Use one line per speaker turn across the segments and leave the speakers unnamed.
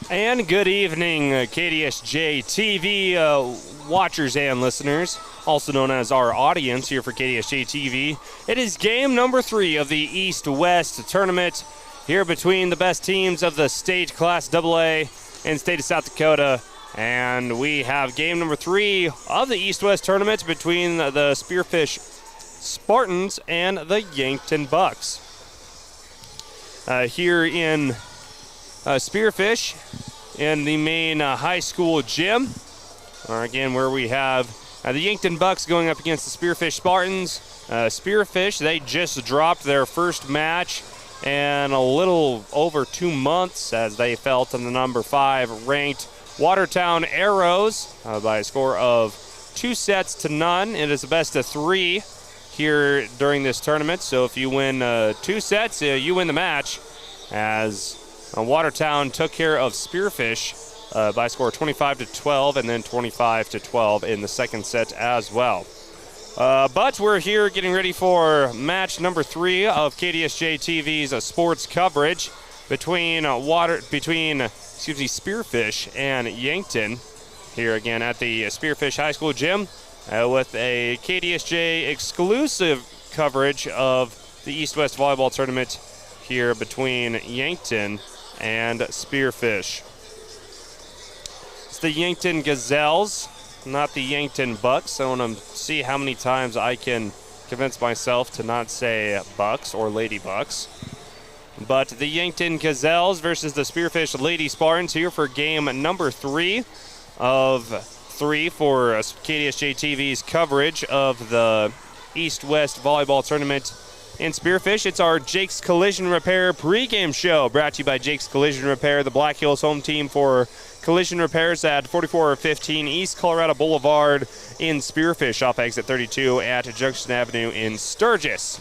And good evening, KDSJ-TV watchers and listeners, also known as our audience here for KDSJ-TV. It is game number 3 of the East-West tournament here between the best teams of the state Class AA in the state of South Dakota. And we have game number 3 of the East-West tournament between the Spearfish Spartans and the Yankton Bucks. Here in Spearfish in the main high school gym, again where we have the Yankton Bucks going up against the Spearfish Spartans. Spearfish, they just dropped their first match in a little over 2 months as they fell to the number 5 ranked Watertown Arrows by a score of 2-0. It is a best of 3 here during this tournament, so if you win 2 sets, you win the match, as Watertown took care of Spearfish by a score of 25-12 and then 25-12 in the second set as well. But we're here getting ready for match number 3 of KDSJ-TV's sports coverage between Spearfish and Yankton here again at the Spearfish High School gym with a KDSJ exclusive coverage of the East-West volleyball tournament here between Yankton and Spearfish. It's the Yankton Gazelles, not the Yankton Bucks. I want to see how many times I can convince myself to not say Bucks or Lady Bucks. But the Yankton Gazelles versus the Spearfish Lady Spartans here for game number 3 of 3 for KDSJ-TV's coverage of the East-West volleyball tournament in Spearfish. It's our Jake's Collision Repair pregame show, brought to you by Jake's Collision Repair, the Black Hills home team for collision repairs at 4415 East Colorado Boulevard in Spearfish, off exit 32 at Junction Avenue in Sturgis.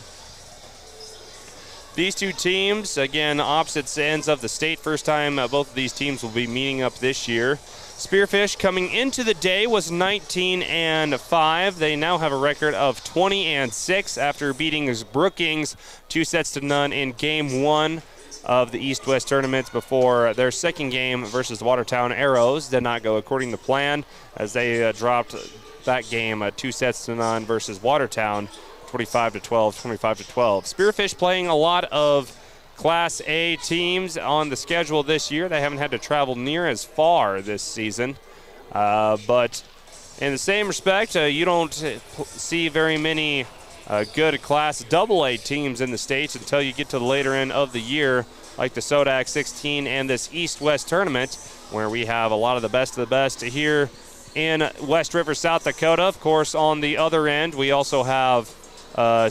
These two teams, again, opposite ends of the state. First time both of these teams will be meeting up this year. Spearfish coming into the day was 19-5. They now have a record of 20-6 after beating Brookings 2-0 in game 1 of the East-West tournament before their second game versus Watertown Arrows did not go according to plan, as they dropped that game 2-0 versus Watertown 25-12, 25-12. Spearfish playing a lot of Class A teams on the schedule this year. They haven't had to travel near as far this season. But in the same respect, you don't see very many good Class AA teams in the States until you get to the later end of the year, like the Sodak 16 and this East-West tournament, where we have a lot of the best here in West River, South Dakota. Of course, on the other end, we also have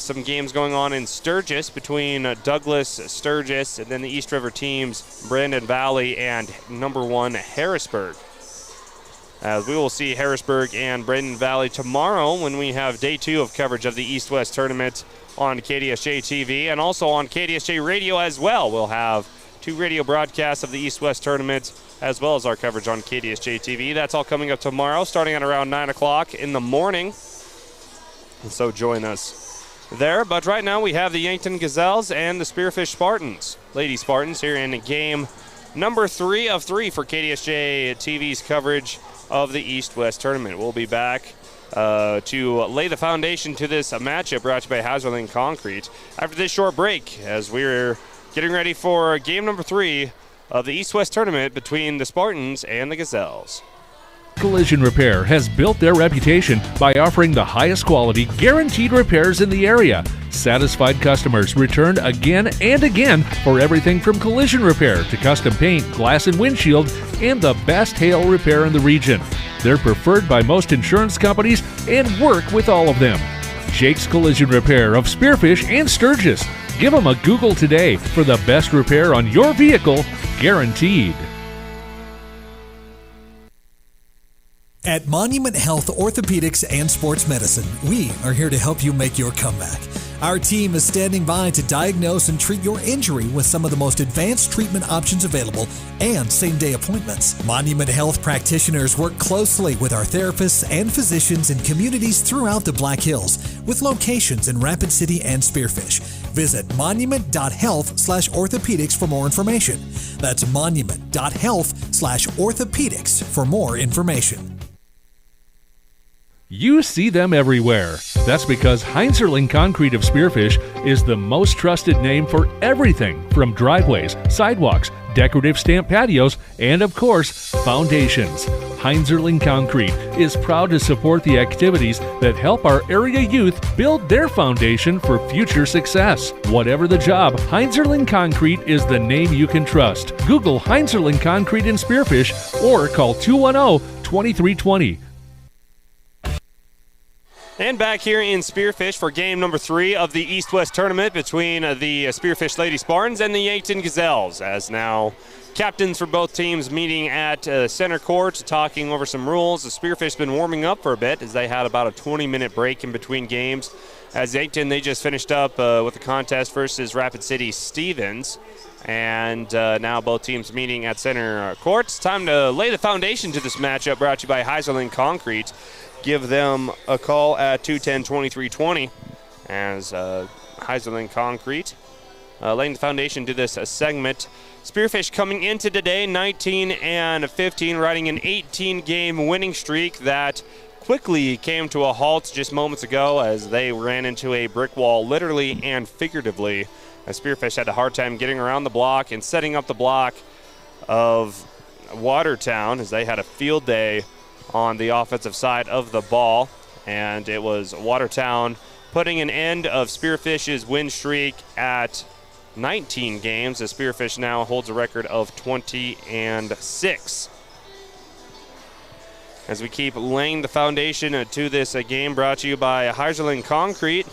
some games going on in Sturgis between Douglas, Sturgis, and then the East River teams, Brandon Valley and number 1 Harrisburg. As we will see Harrisburg and Brandon Valley tomorrow when we have day 2 of coverage of the East-West tournament on KDSJ-TV and also on KDSJ Radio as well. We'll have 2 radio broadcasts of the East-West tournament as well as our coverage on KDSJ-TV. That's all coming up tomorrow starting at around 9 o'clock in the morning. And so join us there. But right now we have the Yankton Gazelles and the Spearfish Spartans, Lady Spartans, here in game number 3 of 3 for KDSJ-TV's coverage of the East-West tournament. We'll be back to lay the foundation to this matchup brought to you by Hauserling Concrete after this short break, as we're getting ready for game number 3 of the East-West tournament between the Spartans and the Gazelles.
Collision Repair has built their reputation by offering the highest quality, guaranteed repairs in the area. Satisfied customers return again and again for everything from collision repair to custom paint, glass and windshield, and the best hail repair in the region. They're preferred by most insurance companies and work with all of them. Jake's Collision Repair of Spearfish and Sturgis. Give them a Google today for the best repair on your vehicle, guaranteed.
At Monument Health Orthopedics and Sports Medicine, we are here to help you make your comeback. Our team is standing by to diagnose and treat your injury with some of the most advanced treatment options available and same-day appointments. Monument Health practitioners work closely with our therapists and physicians in communities throughout the Black Hills, with locations in Rapid City and Spearfish. Visit monument.health/orthopedics for more information. That's monument.health/orthopedics for more information.
You see them everywhere. That's because Heinzerling Concrete of Spearfish is the most trusted name for everything from driveways, sidewalks, decorative stamp patios, and of course, foundations. Heinzerling Concrete is proud to support the activities that help our area youth build their foundation for future success. Whatever the job, Heinzerling Concrete is the name you can trust. Google Heinzerling Concrete in Spearfish or call 210-2320.
And back here in Spearfish for game number 3 of the East-West tournament between the Spearfish Lady Spartans and the Yankton Gazelles, as now captains for both teams meeting at center court, talking over some rules. The Spearfish been warming up for a bit as they had about a 20-minute break in between games. As Yankton, they just finished up with the contest versus Rapid City Stevens. And now both teams meeting at center court. It's time to lay the foundation to this matchup, brought to you by Heinzerling Concrete. Give them a call at 210-2320 as Heinzerling Concrete laying the foundation to this segment. Spearfish coming into today 19-15, riding an 18-game winning streak that quickly came to a halt just moments ago as they ran into a brick wall, literally and figuratively. As Spearfish had a hard time getting around the block and setting up the block of Watertown as they had a field day on the offensive side of the ball, and it was Watertown putting an end of Spearfish's win streak at 19 games, as Spearfish now holds a record of 20-6. As we keep laying the foundation to this game, brought to you by Heinzerling Concrete.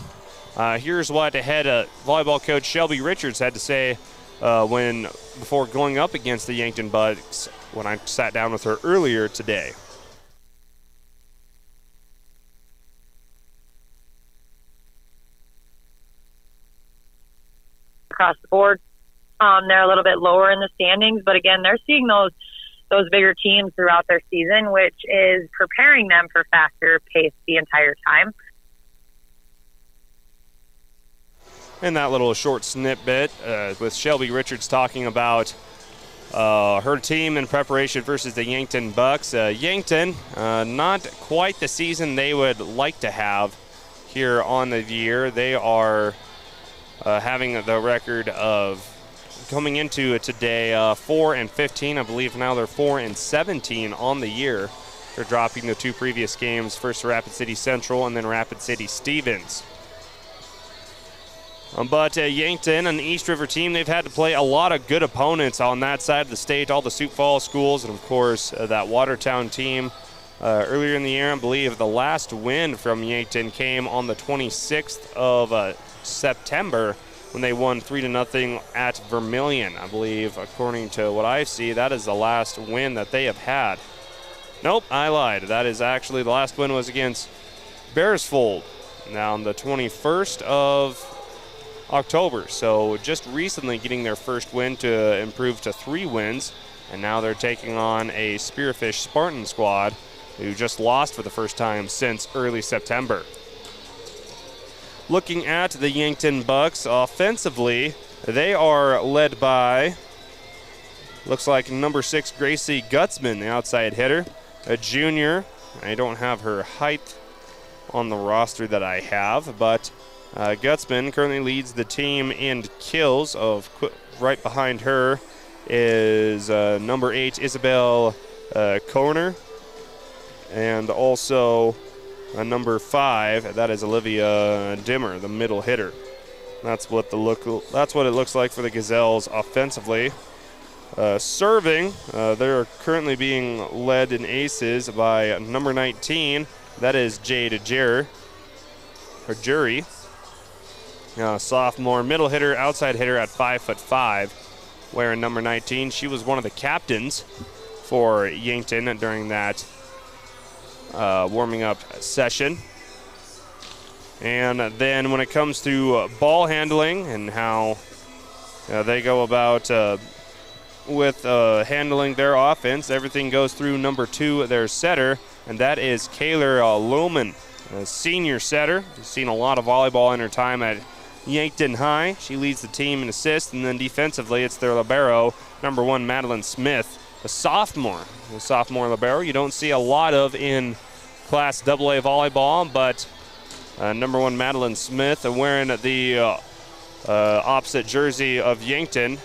Here's what head volleyball coach Shelby Richards had to say before going up against the Yankton Bucks when I sat down with her earlier today.
Across the board, they're a little bit lower in the standings, but again, they're seeing those bigger teams throughout their season, which is preparing them for faster pace the entire time.
And that little short snippet with Shelby Richards talking about her team in preparation versus the Yankton Bucks. Yankton, not quite the season they would like to have here on the year. They are having the record of coming into it today 4-15. I believe now they're 4-17 on the year. They're dropping the 2 previous games, first Rapid City Central and then Rapid City Stevens. But Yankton, an East River team, they've had to play a lot of good opponents on that side of the state, all the Sioux Falls schools, and of course that Watertown team. Earlier in the year, I believe the last win from Yankton came on the 26th of September when they won 3-0 at Vermilion. I believe, according to what I see, that is the last win that they have had. Nope, I lied. That is actually the last win was against Bearsfold, now on the 21st of October. So just recently getting their first win to improve to 3 wins, and now they're taking on a Spearfish Spartan squad who just lost for the first time since early September. Looking at the Yankton Bucks offensively, they are led by, looks like number 6 Gracie Gutzman, the outside hitter, a junior. I don't have her height on the roster that I have, but Gutzman currently leads the team in kills. Right behind her is number 8 Isabel Kohner, and also number 5, that is Olivia Dimmer, the middle hitter. That's what it looks like for the Gazelles offensively. Serving, they're currently being led in aces by number 19. That is Jade Jury. Sophomore middle hitter, outside hitter at 5'5", wearing number 19. She was one of the captains for Yankton during that warming up session. And then when it comes to ball handling and how they go about with handling their offense, everything goes through number 2, their setter, and that is Kaylor Lohman, a senior setter. She's seen a lot of volleyball in her time at Yankton High. She leads the team in assists, and then defensively it's their libero, number 1, Madeline Smith, a sophomore. A sophomore libero you don't see a lot of in Class AA volleyball, but number 1, Madeline Smith, wearing the opposite jersey of Yankton.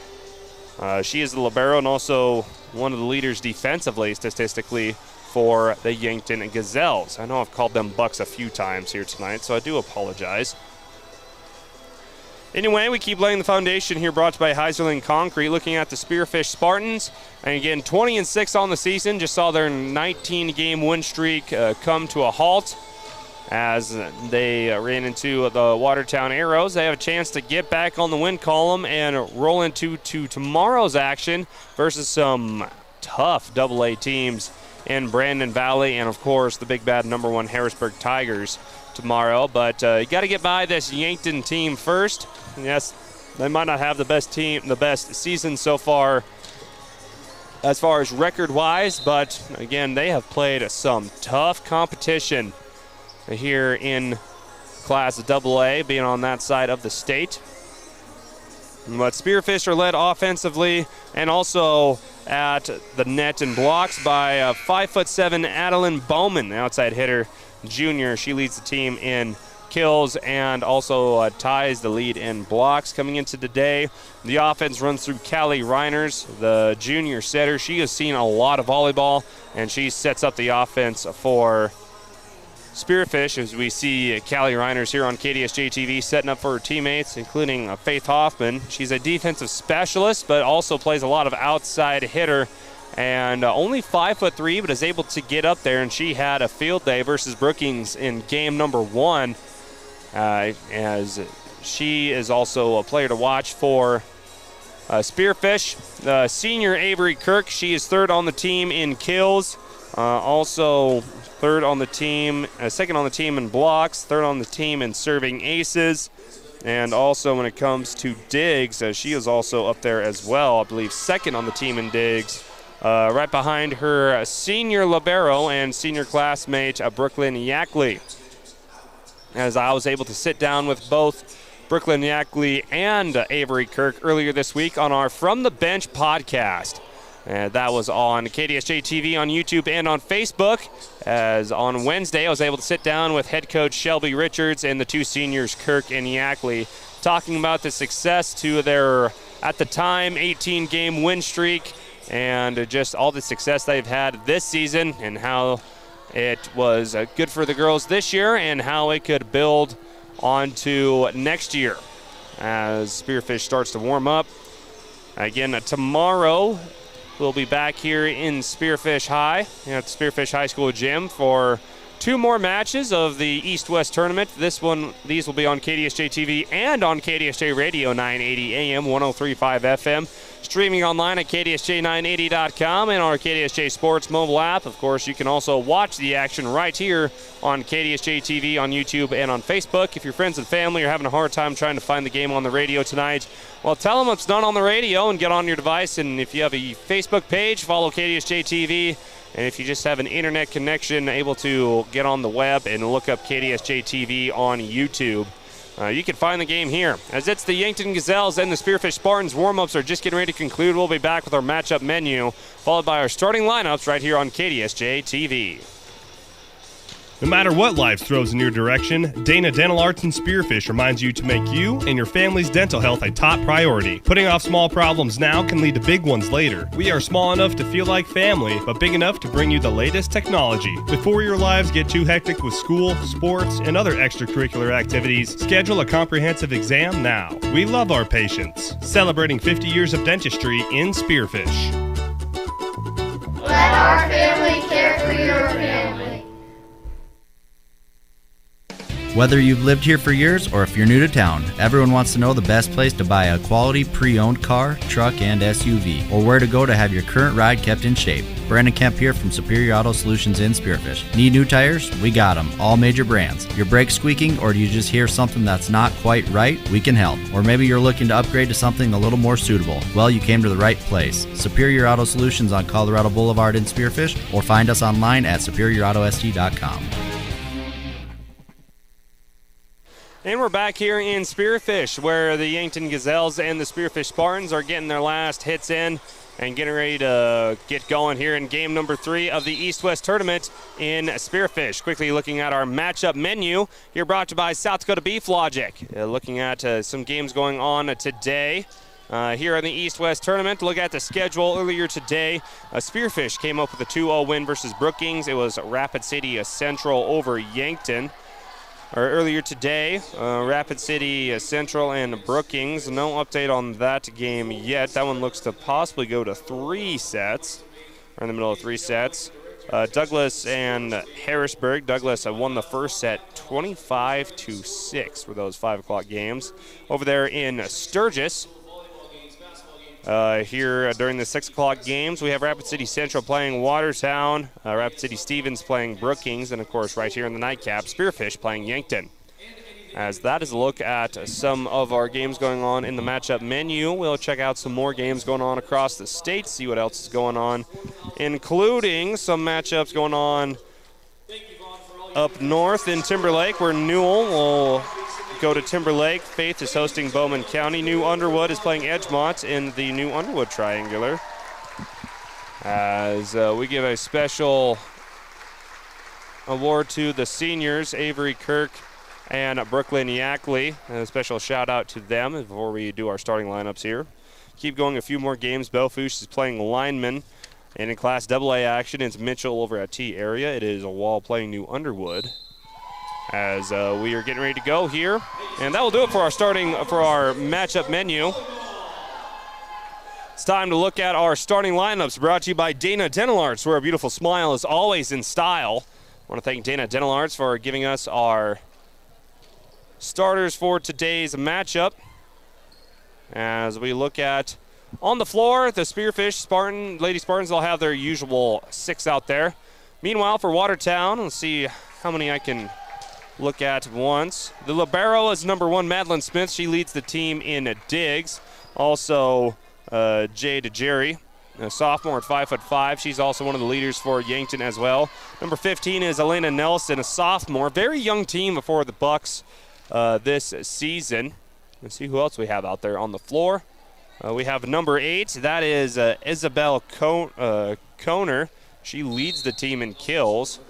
She is the libero and also one of the leaders defensively, statistically, for the Yankton Gazelles. I know I've called them Bucks a few times here tonight, so I do apologize. Anyway, we keep laying the foundation here, brought to you by Heiserling Concrete. Looking at the Spearfish Spartans, and again, 20-6 on the season. Just saw their 19-game win streak come to a halt as they ran into the Watertown Arrows. They have a chance to get back on the win column and roll into tomorrow's action versus some tough AA teams in Brandon Valley and, of course, the big bad number 1 Harrisburg Tigers tomorrow. But you got to get by this Yankton team first. Yes, they might not have the best season so far as far as record-wise, but again, they have played some tough competition here in Class AA, being on that side of the state. But Spearfish are led offensively and also at the net and blocks by 5'7" Adeline Bowman, the outside hitter, junior. She leads the team in kills and also ties the lead in blocks. Coming into today, the offense runs through Callie Reiners, the junior setter. She has seen a lot of volleyball, and she sets up the offense for Spearfish, as we see Callie Reiners here on KDSJ-TV setting up for her teammates, including Faith Hoffman. She's a defensive specialist, but also plays a lot of outside hitter, and only 5'3", but is able to get up there, and she had a field day versus Brookings in game number 1, as she is also a player to watch for Spearfish. Senior Avery Kirk, she is third on the team in kills, also third on the team, second on the team in blocks, third on the team in serving aces, and also when it comes to digs, she is also up there as well. I believe second on the team in digs, right behind her senior libero and senior classmate Brooklyn Yackley. As I was able to sit down with both Brooklyn Yackley and Avery Kirk earlier this week on our From the Bench podcast. And that was on KDSJ-TV on YouTube and on Facebook. As on Wednesday, I was able to sit down with head coach Shelby Richards and the 2 seniors, Kirk and Yackley, talking about the success to their, at the time, 18-game win streak and just all the success they've had this season and how it was good for the girls this year and how it could build onto next year as Spearfish starts to warm up. Again, tomorrow, we'll be back here in Spearfish High at the Spearfish High School gym for 2 more matches of the East-West tournament. These will be on KDSJ-TV and on KDSJ Radio 980 AM, 103.5 FM. Streaming online at KDSJ980.com and our KDSJ Sports mobile app. Of course, you can also watch the action right here on KDSJ-TV on YouTube and on Facebook. If your friends and family are having a hard time trying to find the game on the radio tonight, well, tell them it's not on the radio and get on your device. And if you have a Facebook page, follow KDSJ-TV. And if you just have an internet connection, able to get on the web and look up KDSJ-TV on YouTube, you can find the game here. As it's the Yankton Gazelles and the Spearfish Spartans, warm-ups are just getting ready to conclude. We'll be back with our matchup menu, followed by our starting lineups right here on KDSJ-TV.
No matter what life throws in your direction, Dana Dental Arts and Spearfish reminds you to make you and your family's dental health a top priority. Putting off small problems now can lead to big ones later. We are small enough to feel like family, but big enough to bring you the latest technology. Before your lives get too hectic with school, sports, and other extracurricular activities, schedule a comprehensive exam now. We love our patients. Celebrating 50 years of dentistry in Spearfish.
Let our family care for your family.
Whether you've lived here for years or if you're new to town, everyone wants to know the best place to buy a quality pre-owned car, truck, and SUV, or where to go to have your current ride kept in shape. Brandon Kemp here from Superior Auto Solutions in Spearfish. Need new tires? We got them, all major brands. Your brakes squeaking, or do you just hear something that's not quite right? We can help. Or maybe you're looking to upgrade to something a little more suitable. Well, you came to the right place. Superior Auto Solutions on Colorado Boulevard in Spearfish, or find us online at superiorautost.com.
And we're back here in Spearfish, where the Yankton Gazelles and the Spearfish Spartans are getting their last hits in and getting ready to get going here in game number 3 of the East-West tournament in Spearfish. Quickly looking at our matchup menu, here brought to you by South Dakota Beef Logic. Looking at some games going on today. Here in the East-West tournament, look at the schedule earlier today. Spearfish came up with a 2-0 win versus Brookings. It was Rapid City Central over Yankton. Earlier today, Rapid City Central and Brookings. No update on that game yet. That one looks to possibly go to 3 sets. We're in the middle of 3 sets. Douglas and Harrisburg. Douglas won the first set 25-6 for those 5 o'clock games. Over there in Sturgis. Here during the 6 o'clock games, we have Rapid City Central playing Watertown, Rapid City Stevens playing Brookings, and of course right here in the nightcap, Spearfish playing Yankton. As that is a look at some of our games going on in the matchup menu. We'll check out some more games going on across the state, see what else is going on, including some matchups going on up north in Timberlake, where Newell will go to Timberlake. Faith is hosting Bowman County. New Underwood is playing Edgemont in the New Underwood Triangular. As we give a special award to the seniors, Avery Kirk and Brooklyn Yackley. A special shout out to them before we do our starting lineups here. Keep going a few more games. Belfouche is playing lineman. And in Class AA action, it's Mitchell over at T area. It is a Wall playing New Underwood. As we are getting ready to go here. And that will do it for our matchup menu. It's time to look at our starting lineups, brought to you by Dana Dental Arts, where a beautiful smile is always in style. I want to thank Dana Dental Arts for giving us our starters for today's matchup. As we look at on the floor, the Spearfish Lady Spartans will have their usual 6 out there. Meanwhile, for Watertown, let's see how many I can look at once. The libero is number 1, Madeline Smith. She leads the team in digs. Also, Jade Jerry, a sophomore at 5'5". She's also one of the leaders for Yankton as well. Number 15 is Elena Nelson, a sophomore. Very young team before the Bucks this season. Let's see who else we have out there on the floor. We have number 8. That is Isabel Koner. She leads the team in kills.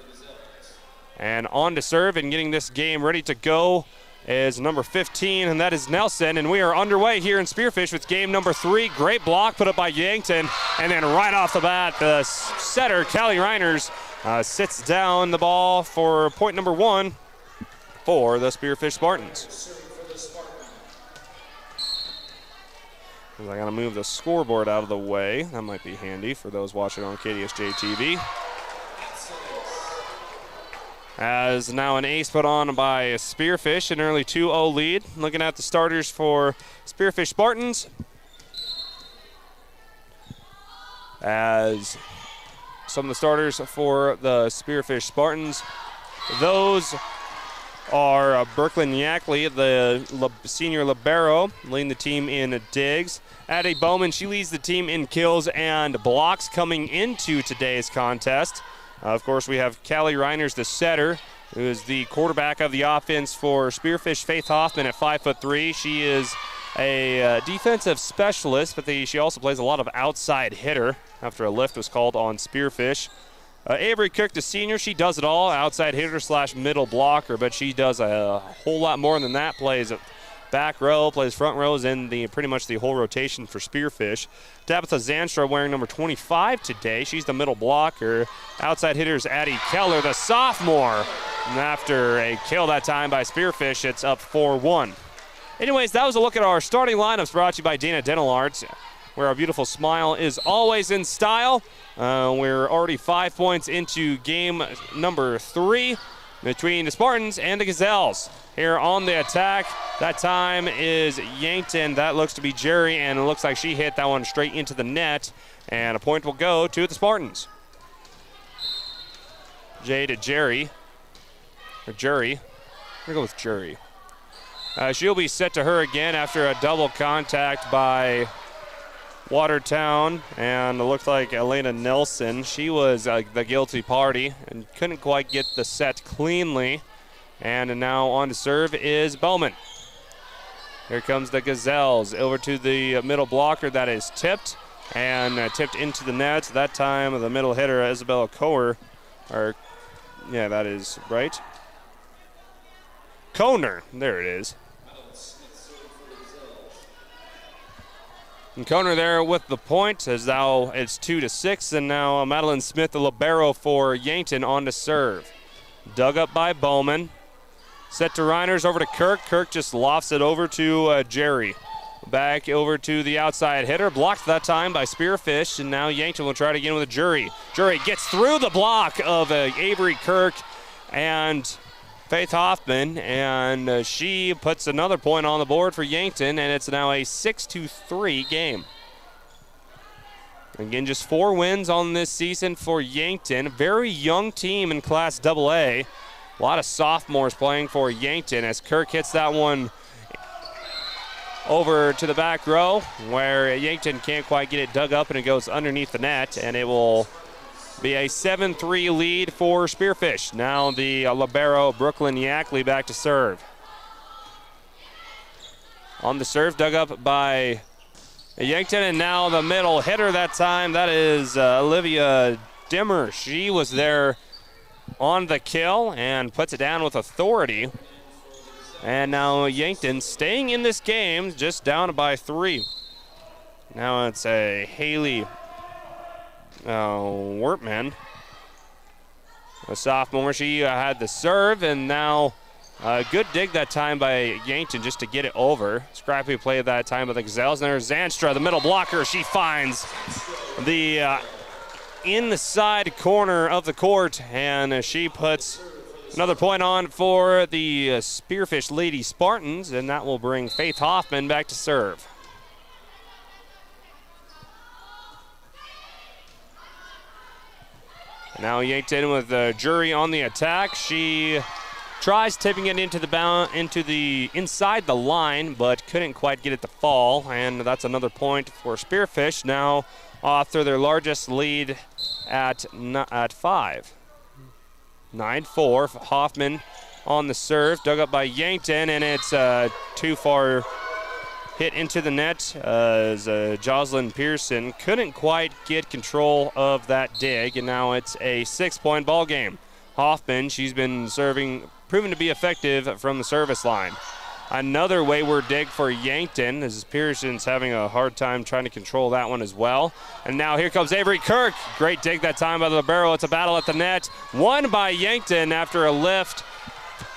And on to serve and getting this game ready to go is number 15, and that is Nelson. And we are underway here in Spearfish with game number 3. Great block put up by Yankton. And then right off the bat, the setter, Callie Reiners, sits down the ball for point number 1 for the Spearfish Spartans. I got to move the scoreboard out of the way. That might be handy for those watching on KDSJ-TV. As now an ace put on by Spearfish, an early 2-0 lead. Looking at the starters for Spearfish Spartans. As some of the starters for the Spearfish Spartans, those are Brooklyn Yackley, the senior libero, leading the team in digs. Addie Bowman, she leads the team in kills and blocks coming into today's contest. Of course, we have Callie Reiners, the setter, who is the quarterback of the offense for Spearfish. Faith Hoffman at 5'3". She is a defensive specialist, but she also plays a lot of outside hitter after a lift was called on Spearfish. Avery Cook, the senior, she does it all, outside hitter / middle blocker, but she does a whole lot more than that. Plays back row, plays front rows, and pretty much the whole rotation for Spearfish. Tabitha Zanstra wearing number 25 today. She's the middle blocker. Outside hitter is Addie Keller, the sophomore. And after a kill that time by Spearfish, it's up 4-1. Anyways, that was a look at our starting lineups, brought to you by Dana Dental Arts, where our beautiful smile is always in style. We're already 5 points into game number 3 between the Spartans and the Gazelles. Here on the attack, that time is Yankton. That looks to be Jerry, and it looks like she hit that one straight into the net. And a point will go to the Spartans. Jade Jerry. Or Jury. We're going to go with Jury. She'll be set to her again after a double contact by Watertown, and it looked like Elena Nelson. She was the guilty party and couldn't quite get the set cleanly. And now on to serve is Bowman. Here comes the Gazelles over to the middle blocker. That is tipped and tipped into the net. That time the middle hitter, Isabella Koher, yeah, that is right. Kohner, there it is. And Kohner there with the point as now it's 2-6, and now Madeline Smith, the libero for Yankton, on to serve. Dug up by Bowman. Set to Reiners, over to Kirk. Kirk just lofts it over to Jerry. Back over to the outside hitter. Blocked that time by Spearfish, and now Yankton will try it again with a Jury. Jury gets through the block of Avery Kirk and Faith Hoffman, and she puts another point on the board for Yankton, and it's now a 6-3 game. Again, just 4 wins on this season for Yankton. Very young team in Class AA. A lot of sophomores playing for Yankton as Kirk hits that one over to the back row where Yankton can't quite get it dug up, and it goes underneath the net, and it will be a 7-3 lead for Spearfish. Now the libero, Brooklyn Yackley, back to serve. On the serve, dug up by Yankton, and now the middle hitter that time, that is Olivia Dimmer. She was there on the kill and puts it down with authority. And now Yankton staying in this game, just down by 3. Now it's a Haley Wortman, a sophomore. She had the serve, and now a good dig that time by Yankton just to get it over. Scrappy play that time by the Gazelles. And there's Zanstra, the middle blocker. She finds the inside corner of the court, and she puts another point on for the Spearfish Lady Spartans, and that will bring Faith Hoffman back to serve. Now Yankton with the Jury on the attack. She tries tipping it into the inside the line, but couldn't quite get it to fall, and that's another point for Spearfish. Now off to their largest lead at 5. 9-4. Hoffman on the serve, dug up by Yankton, and it's too far hit into the net as Jocelyn Pearson couldn't quite get control of that dig, and now it's a 6-point ball game. Hoffman, she's been serving, proven to be effective from the service line. Another wayward dig for Yankton as Pearson's having a hard time trying to control that one as well. And now here comes Avery Kirk. Great dig that time by the libero. It's a battle at the net. Won by Yankton after a lift.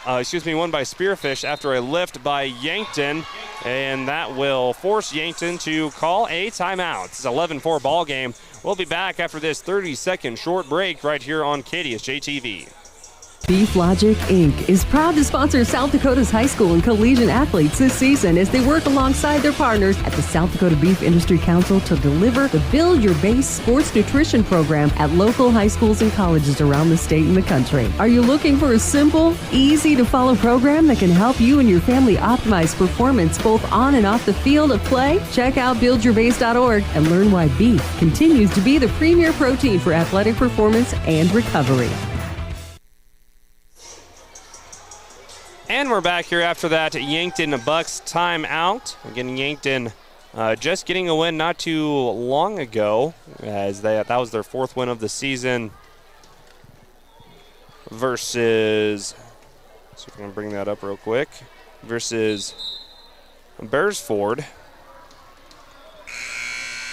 Won by Spearfish after a lift by Yankton. And that will force Yankton to call a timeout. It's an 11-4 ball game. We'll be back after this 30-second short break right here on KDSJ-TV.
Beef Logic, Inc. is proud to sponsor South Dakota's high school and collegiate athletes this season as they work alongside their partners at the South Dakota Beef Industry Council to deliver the Build Your Base Sports Nutrition Program at local high schools and colleges around the state and the country. Are you looking for a simple, easy-to-follow program that can help you and your family optimize performance both on and off the field of play? Check out buildyourbase.org and learn why beef continues to be the premier protein for athletic performance and recovery.
And we're back here after that Yankton Bucks timeout. Again, Yankton just getting a win not too long ago, as that was their 4th win of the season versus, so we're going to bring that up real quick, versus Beresford.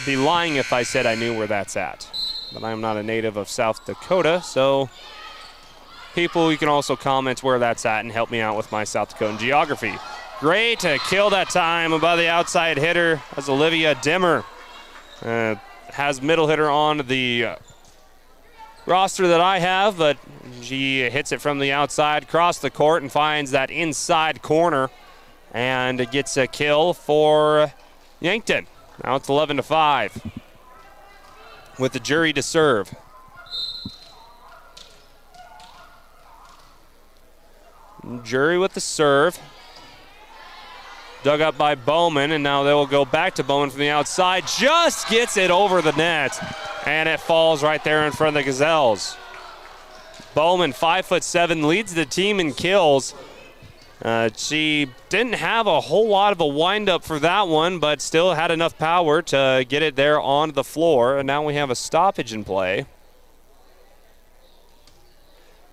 Be lying if I said I knew where that's at, but I'm not a native of South Dakota, so people, you can also comment where that's at and help me out with my South Dakotan geography. Great kill that time by the outside hitter as Olivia Dimmer has middle hitter on the roster that I have, but she hits it from the outside, across the court, and finds that inside corner and gets a kill for Yankton. Now it's 11-5 with the Jury to serve. Jury with the serve. Dug up by Bowman, and now they will go back to Bowman from the outside. Just gets it over the net, and it falls right there in front of the Gazelles. Bowman, 5'7", leads the team in kills. She didn't have a whole lot of a windup for that one, but still had enough power to get it there on the floor. And now we have a stoppage in play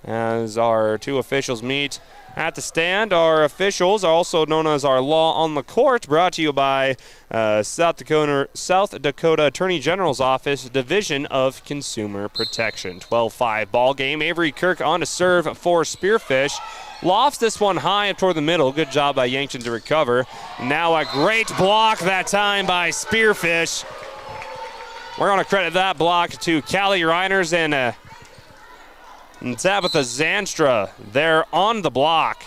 as our two officials meet at the stand. Our officials, also known as our law on the court, brought to you by South Dakota Attorney General's Office, Division of Consumer Protection. 12-5 ball game. Avery Kirk on to serve for Spearfish. Lofts this one high up toward the middle. Good job by Yankton to recover. Now a great block that time by Spearfish. We're going to credit that block to Callie Reiners and Tabitha Zanstra there on the block.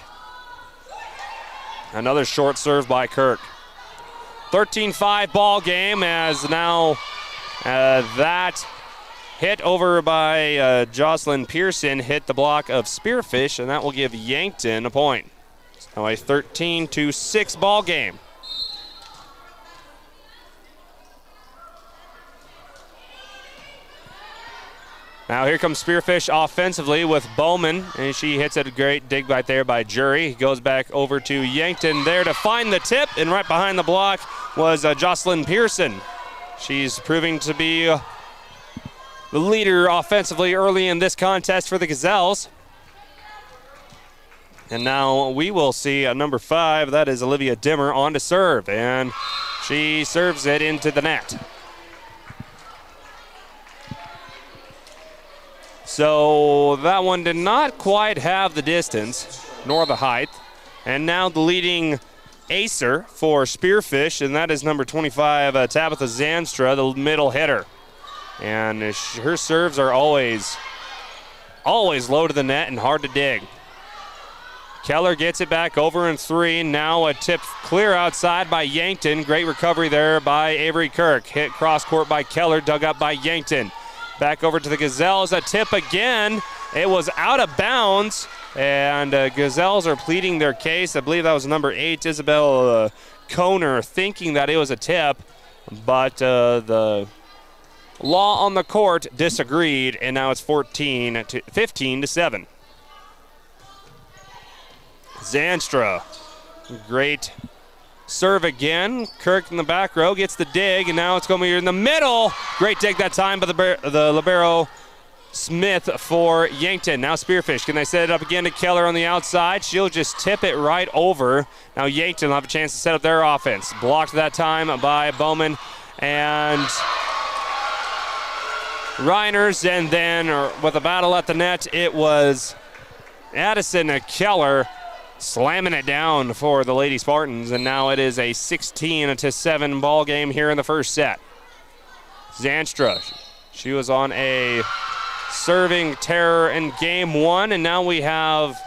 Another short serve by Kirk. 13-5 ball game as now that hit over by Jocelyn Pearson hit the block of Spearfish, and that will give Yankton a point. It's now a 13-6 ball game. Now here comes Spearfish offensively with Bowman, and she hits a great dig right there by Jury. He goes back over to Yankton there to find the tip, and right behind the block was Jocelyn Pearson. She's proving to be the leader offensively early in this contest for the Gazelles. And now we will see number 5, that is Olivia Dimmer, on to serve, and she serves it into the net. So that one did not quite have the distance nor the height. And now the leading acer for Spearfish, and that is number 25, Tabitha Zanstra, the middle hitter. And her serves are always low to the net and hard to dig. Keller gets it back over in 3. Now a tip clear outside by Yankton. Great recovery there by Avery Kirk. Hit cross court by Keller, dug up by Yankton. Back over to the Gazelles, a tip again. It was out of bounds, and Gazelles are pleading their case. I believe that was number 8, Isabel Koner, thinking that it was a tip, but the law on the court disagreed, and now it's 15-7. Zanstra, great serve again. Kirk in the back row gets the dig, and now it's going to be in the middle. Great dig that time by the libero Smith for Yankton. Now Spearfish, can they set it up again to Keller on the outside? She'll just tip it right over. Now Yankton will have a chance to set up their offense. Blocked that time by Bowman and Reiners, and then with a battle at the net, it was Addison Keller slamming it down for the Lady Spartans, and now it is a 16-7 ball game here in the first set. Zanstra, she was on a serving terror in game 1, and now we have,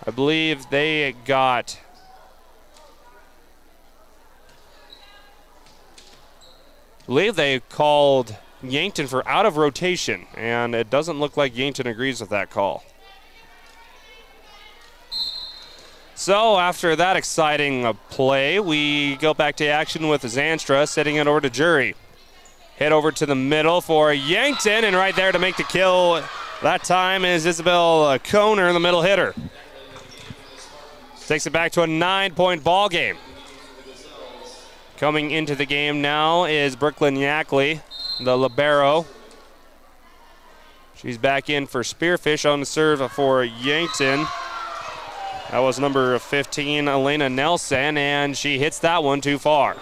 I believe they called Yankton for out of rotation, and it doesn't look like Yankton agrees with that call. So after that exciting play, we go back to action with Zanstra, setting it over to Jury. Hit over to the middle for Yankton, and right there to make the kill that time is Isabel Koner, the middle hitter. Takes it back to a 9-point ball game. Coming into the game now is Brooklyn Yackley, the libero. She's back in for Spearfish on the serve for Yankton. That was number 15, Elena Nelson, and she hits that one too far.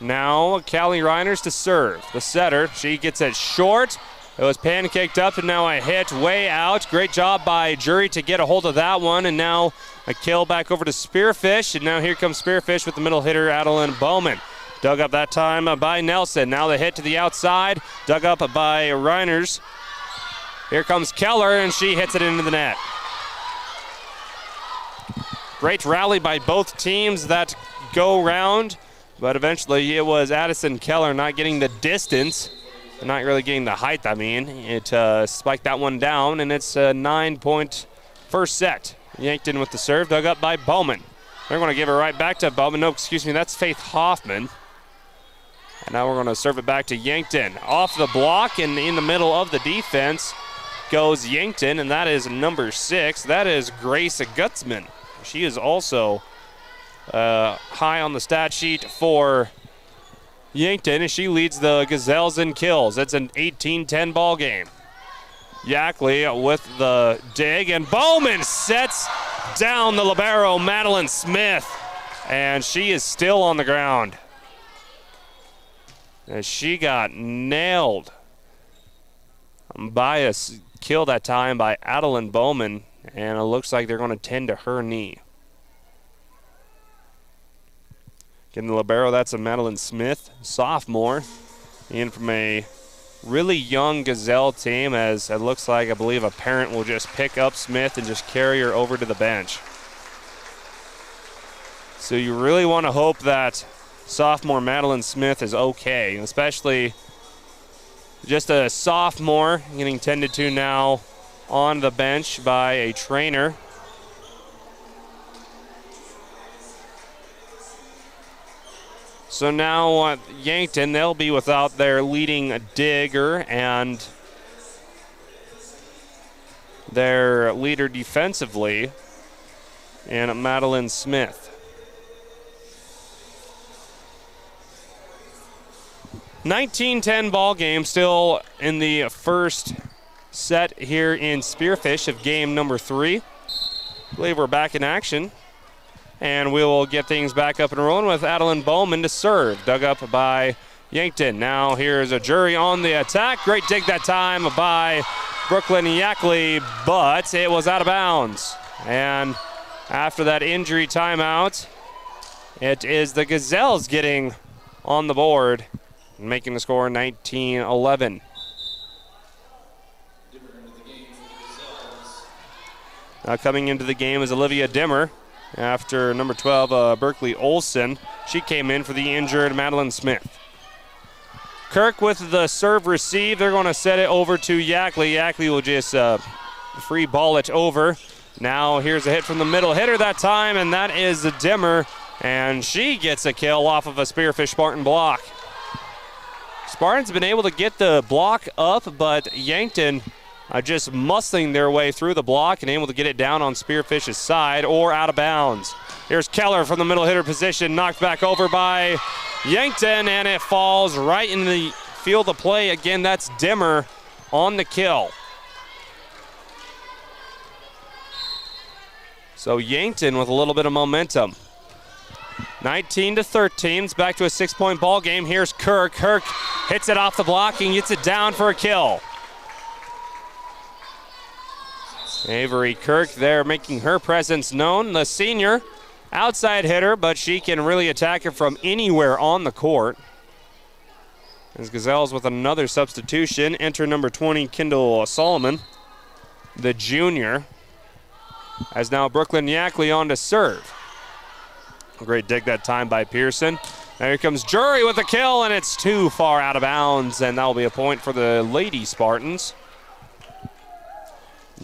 Now, Callie Reiners to serve. The setter, she gets it short. It was pancaked up, and now a hit way out. Great job by Jury to get a hold of that one, and now a kill back over to Spearfish, and now here comes Spearfish with the middle hitter, Adeline Bowman. Dug up that time by Nelson. Now the hit to the outside, dug up by Reiners. Here comes Keller, and she hits it into the net. Great rally by both teams that go round, but eventually it was Addison Keller not getting the distance, not really getting the height, I mean. It spiked that one down, and it's a 9-point first set. Yankton with the serve, dug up by Bowman. They're going to give it right back to Bowman. No, excuse me, that's Faith Hoffman. Now we're going to serve it back to Yankton. Off the block and in the middle of the defense goes Yankton, and that is number 6. That is Grace Gutzman. She is also high on the stat sheet for Yankton, and she leads the Gazelles in kills. It's an 18-10 ball game. Yackley with the dig, and Bowman sets down the libero, Madeline Smith, and she is still on the ground. As she got nailed by a kill that time by Adeline Bowman, and it looks like they're going to tend to her knee. Getting the libero, that's a Madeline Smith, sophomore, in from a really young Gazelle team, as it looks like, I believe, a parent will just pick up Smith and just carry her over to the bench. So you really want to hope that sophomore Madeline Smith is okay, especially just a sophomore getting tended to now on the bench by a trainer. So now Yankton, they'll be without their leading digger and their leader defensively, and Madeline Smith. 19-10 ball game, still in the first set here in Spearfish of game number 3. I believe we're back in action, and we will get things back up and rolling with Adeline Bowman to serve, dug up by Yankton. Now here's a Jury on the attack. Great dig that time by Brooklyn Yackley, but it was out of bounds. And after that injury timeout, it is the Gazelles getting on the board, making the score 19-11. Now coming into the game is Olivia Dimmer after number 12, Berkeley Olson. She came in for the injured Madeline Smith. Kirk with the serve receive. They're going to set it over to Yackley. Yackley will just free ball it over. Now here's a hit from the middle hitter that time, and that is Dimmer, and she gets a kill off of a Spearfish Spartan block. Spartans have been able to get the block up, but Yankton just muscling their way through the block and able to get it down on Spearfish's side or out of bounds. Here's Keller from the middle hitter position, knocked back over by Yankton, and it falls right in the field of play. Again, that's Dimmer on the kill. So Yankton with a little bit of momentum. 19-13, it's back to a 6-point ball game. Here's Kirk. Kirk hits it off the block and gets it down for a kill. Avery Kirk there making her presence known. The senior outside hitter, but she can really attack it from anywhere on the court. As Gazelles with another substitution. Enter number 20, Kendall Solomon, the junior. As now Brooklyn Yackley on to serve. Great dig that time by Pearson. Now here comes Jury with a kill, and it's too far out of bounds, and that'll be a point for the Lady Spartans.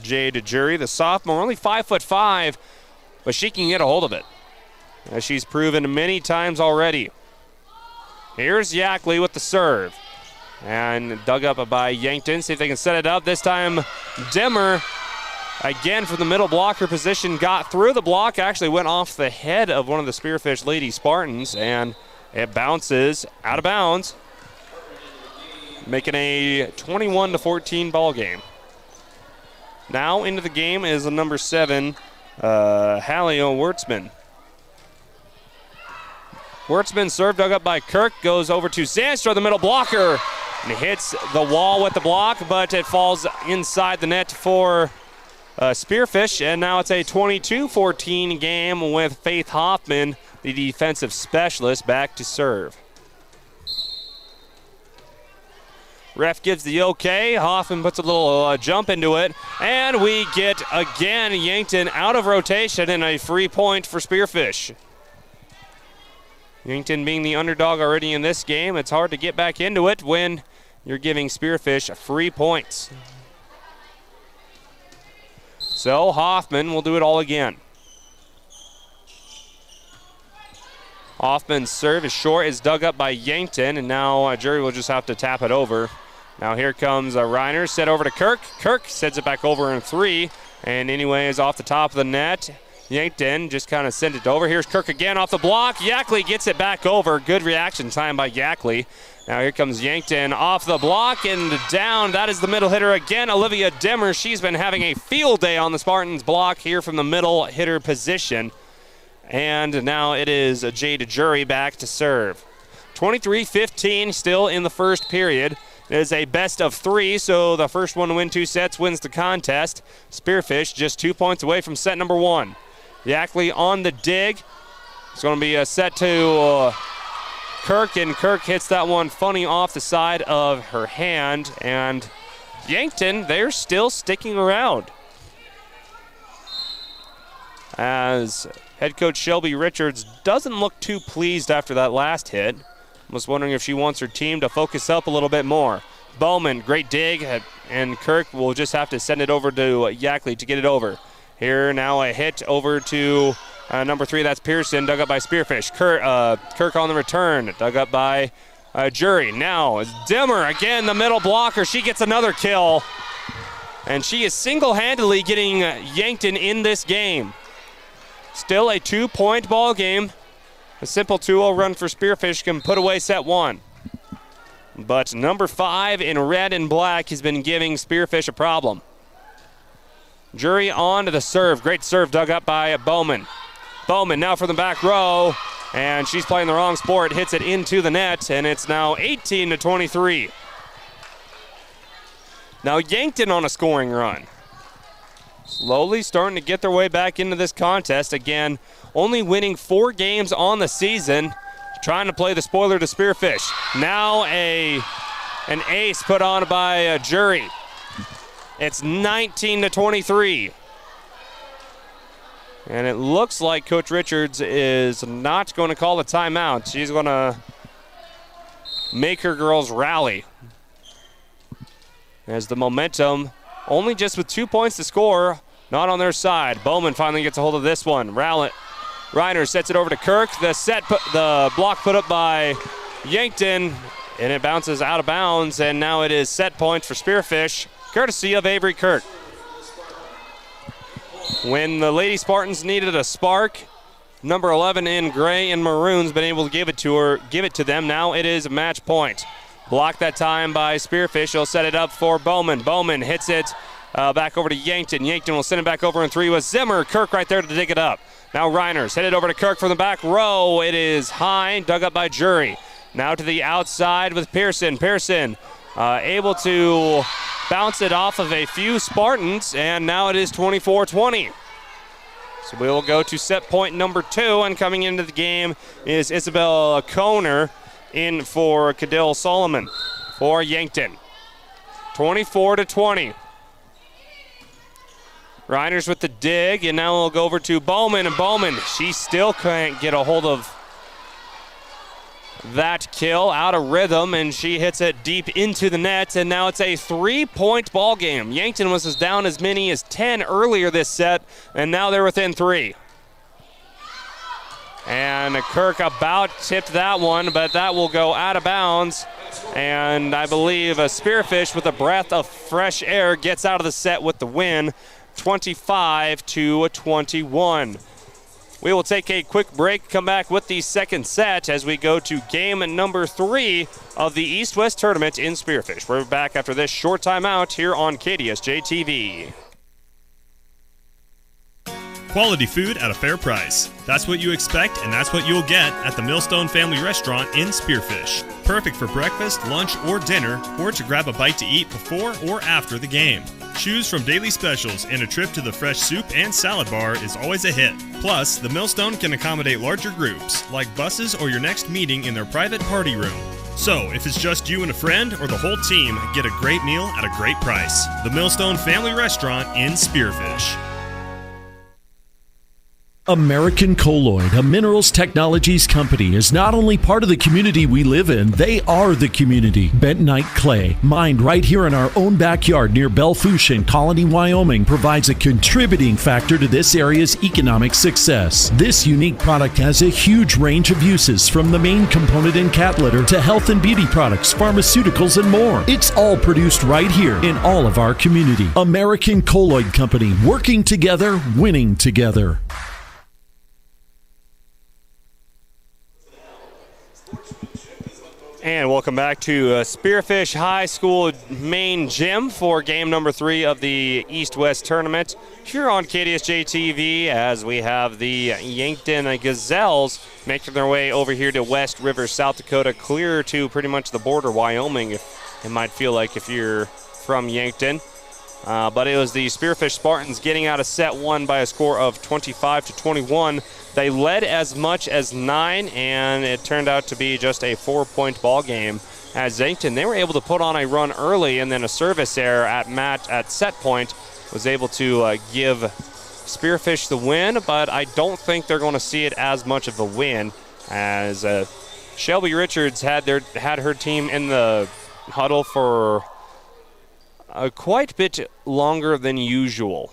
Jade Jury, the sophomore, only 5'5", but she can get a hold of it, as she's proven many times already. Here's Yackley with the serve, and dug up by Yankton. See if they can set it up. This time Dimmer, again from the middle blocker position, got through the block, actually went off the head of one of the Spearfish Lady Spartans, and it bounces out of bounds, making a 21-14 ball game. Now into the game is the number 7, Hallie Wurtzman. Wurtzman serve, dug up by Kirk, goes over to Zandstra, the middle blocker, and hits the wall with the block, but it falls inside the net for Spearfish, and now it's a 22-14 game with Faith Hoffman, the defensive specialist, back to serve. Ref gives the okay. Hoffman puts a little jump into it, and we get again Yankton out of rotation and a free point for Spearfish. Yankton being the underdog already in this game, it's hard to get back into it when you're giving Spearfish free points. So Hoffman will do it all again. Hoffman's serve is short, is dug up by Yankton, and now Jury will just have to tap it over. Now here comes Reiner, set over to Kirk. Kirk sends it back over in 3, and anyways, off the top of the net. Yankton just kind of sent it over. Here's Kirk again off the block. Yackley gets it back over. Good reaction time by Yackley. Now here comes Yankton off the block and down. That is the middle hitter again, Olivia Demmer. She's been having a field day on the Spartans block here from the middle hitter position. And now it is Jade Jury back to serve. 23-15 still in the first period. It is a best of 3, so the first one to win 2 sets wins the contest. Spearfish just 2 points away from set number 1. Yackley on the dig. It's going to be a set to Kirk, and Kirk hits that one funny off the side of her hand. And Yankton, they're still sticking around, as head coach Shelby Richards doesn't look too pleased after that last hit. Was wondering if she wants her team to focus up a little bit more. Bowman, great dig, and Kirk will just have to send it over to Yackley to get it over. Here now a hit over to number 3, that's Pearson, dug up by Spearfish. Kirk on the return, dug up by Jury. Now Dimmer, again the middle blocker, she gets another kill. And she is single-handedly getting Yankton in this game. Still a 2-point ball game. A simple 2-0 run for Spearfish can put away set 1. But number 5 in red and black has been giving Spearfish a problem. Jury on to the serve. Great serve dug up by Bowman. Bowman now for the back row, and she's playing the wrong sport. Hits it into the net, and it's now 18-23. Now Yankton on a scoring run. Slowly starting to get their way back into this contest. Again, only winning 4 games on the season. Trying to play the spoiler to Spearfish. Now an ace put on by Jury. It's 19-23. And it looks like Coach Richards is not going to call a timeout. She's going to make her girls rally. As the momentum, only just with 2 points to score, not on their side. Bowman finally gets a hold of this one. Reiner sets it over to Kirk. The block put up by Yankton, and it bounces out of bounds, and now it is set points for Spearfish, courtesy of Avery Kirk. When the Lady Spartans needed a spark, number 11 in gray and maroon's been able to give it to them. Now it is match point. Blocked that time by Spearfish. He'll set it up for Bowman. Bowman hits it back over to Yankton. Yankton will send it back over in 3 with Zimmer. Kirk right there to dig it up. Now Reiners hit it over to Kirk from the back row. It is high, dug up by Jury. Now to the outside with Pearson. Pearson able to bounce it off of a few Spartans, and now it is 24-20. So we will go to set point number 2, and coming into the game is Isabel Kohner in for Cadell Solomon for Yankton. 24-20. Reiners with the dig, and now we'll go over to Bowman, and Bowman, she still can't get a hold of that kill, out of rhythm, and she hits it deep into the net, and now it's a 3-point ball game. Yankton was down as many as 10 earlier this set, and now they're within 3. And Kirk about tipped that one, but that will go out of bounds. And I believe a Spearfish with a breath of fresh air gets out of the set with the win, 25-21. We will take a quick break, come back with the second set as we go to game number 3 of the East-West Tournament in Spearfish. We're back after this short timeout here on KDSJ-TV.
Quality food at a fair price. That's what you expect, and that's what you'll get at the Millstone Family Restaurant in Spearfish. Perfect for breakfast, lunch, or dinner, or to grab a bite to eat before or after the game. Choose from daily specials, and a trip to the fresh soup and salad bar is always a hit. Plus, the Millstone can accommodate larger groups, like buses or your next meeting in their private party room. So, if it's just you and a friend or the whole team, get a great meal at a great price. The Millstone Family Restaurant in Spearfish.
American Colloid, a minerals technologies company, is not only part of the community we live in, they are the community. Bentonite clay, mined right here in our own backyard near Belle Fourche in Colony, Wyoming, provides a contributing factor to this area's economic success. This unique product has a huge range of uses, from the main component in cat litter to health and beauty products, pharmaceuticals, and more. It's all produced right here in all of our community. American Colloid Company, working together, winning together.
And welcome back to Spearfish High School main gym for game number 3 of the East-West tournament here on KDSJ-TV, as we have the Yankton Gazelles making their way over here to West River, South Dakota, clear to pretty much the border Wyoming, if it might feel like if you're from Yankton. But it was the Spearfish Spartans getting out of set 1 by a score of 25-21. They led as much as 9, and it turned out to be just a 4-point ball game. As Yankton, they were able to put on a run early, and then a service error at set point was able to give Spearfish the win, but I don't think they're going to see it as much of a win, as Shelby Richards had her team in the huddle for quite a bit longer than usual.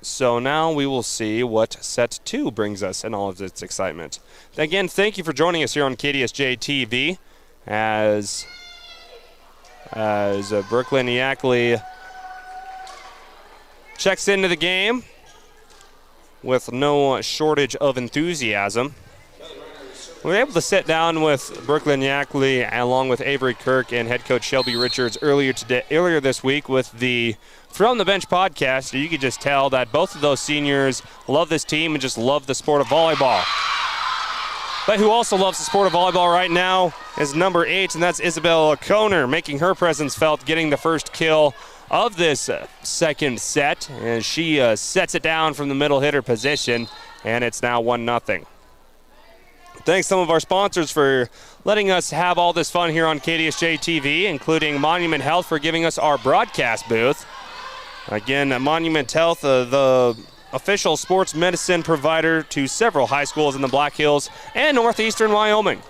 So now we will see what set 2 brings us in all of its excitement. Again, thank you for joining us here on KDSJ-TV as Brooklyn Yackley checks into the game with no shortage of enthusiasm. We were able to sit down with Brooklyn Yackley along with Avery Kirk and head coach Shelby Richards earlier this week with the From the Bench podcast. You could just tell that both of those seniors love this team and just love the sport of volleyball. But who also loves the sport of volleyball right now is number 8, and that's Isabel Koner, making her presence felt, getting the first kill of this second set, and she sets it down from the middle hitter position, and it's now 1-0. Thanks to some of our sponsors for letting us have all this fun here on KDSJ-TV, including Monument Health for giving us our broadcast booth. Again, Monument Health, the official sports medicine provider to several high schools in the Black Hills and northeastern Wyoming.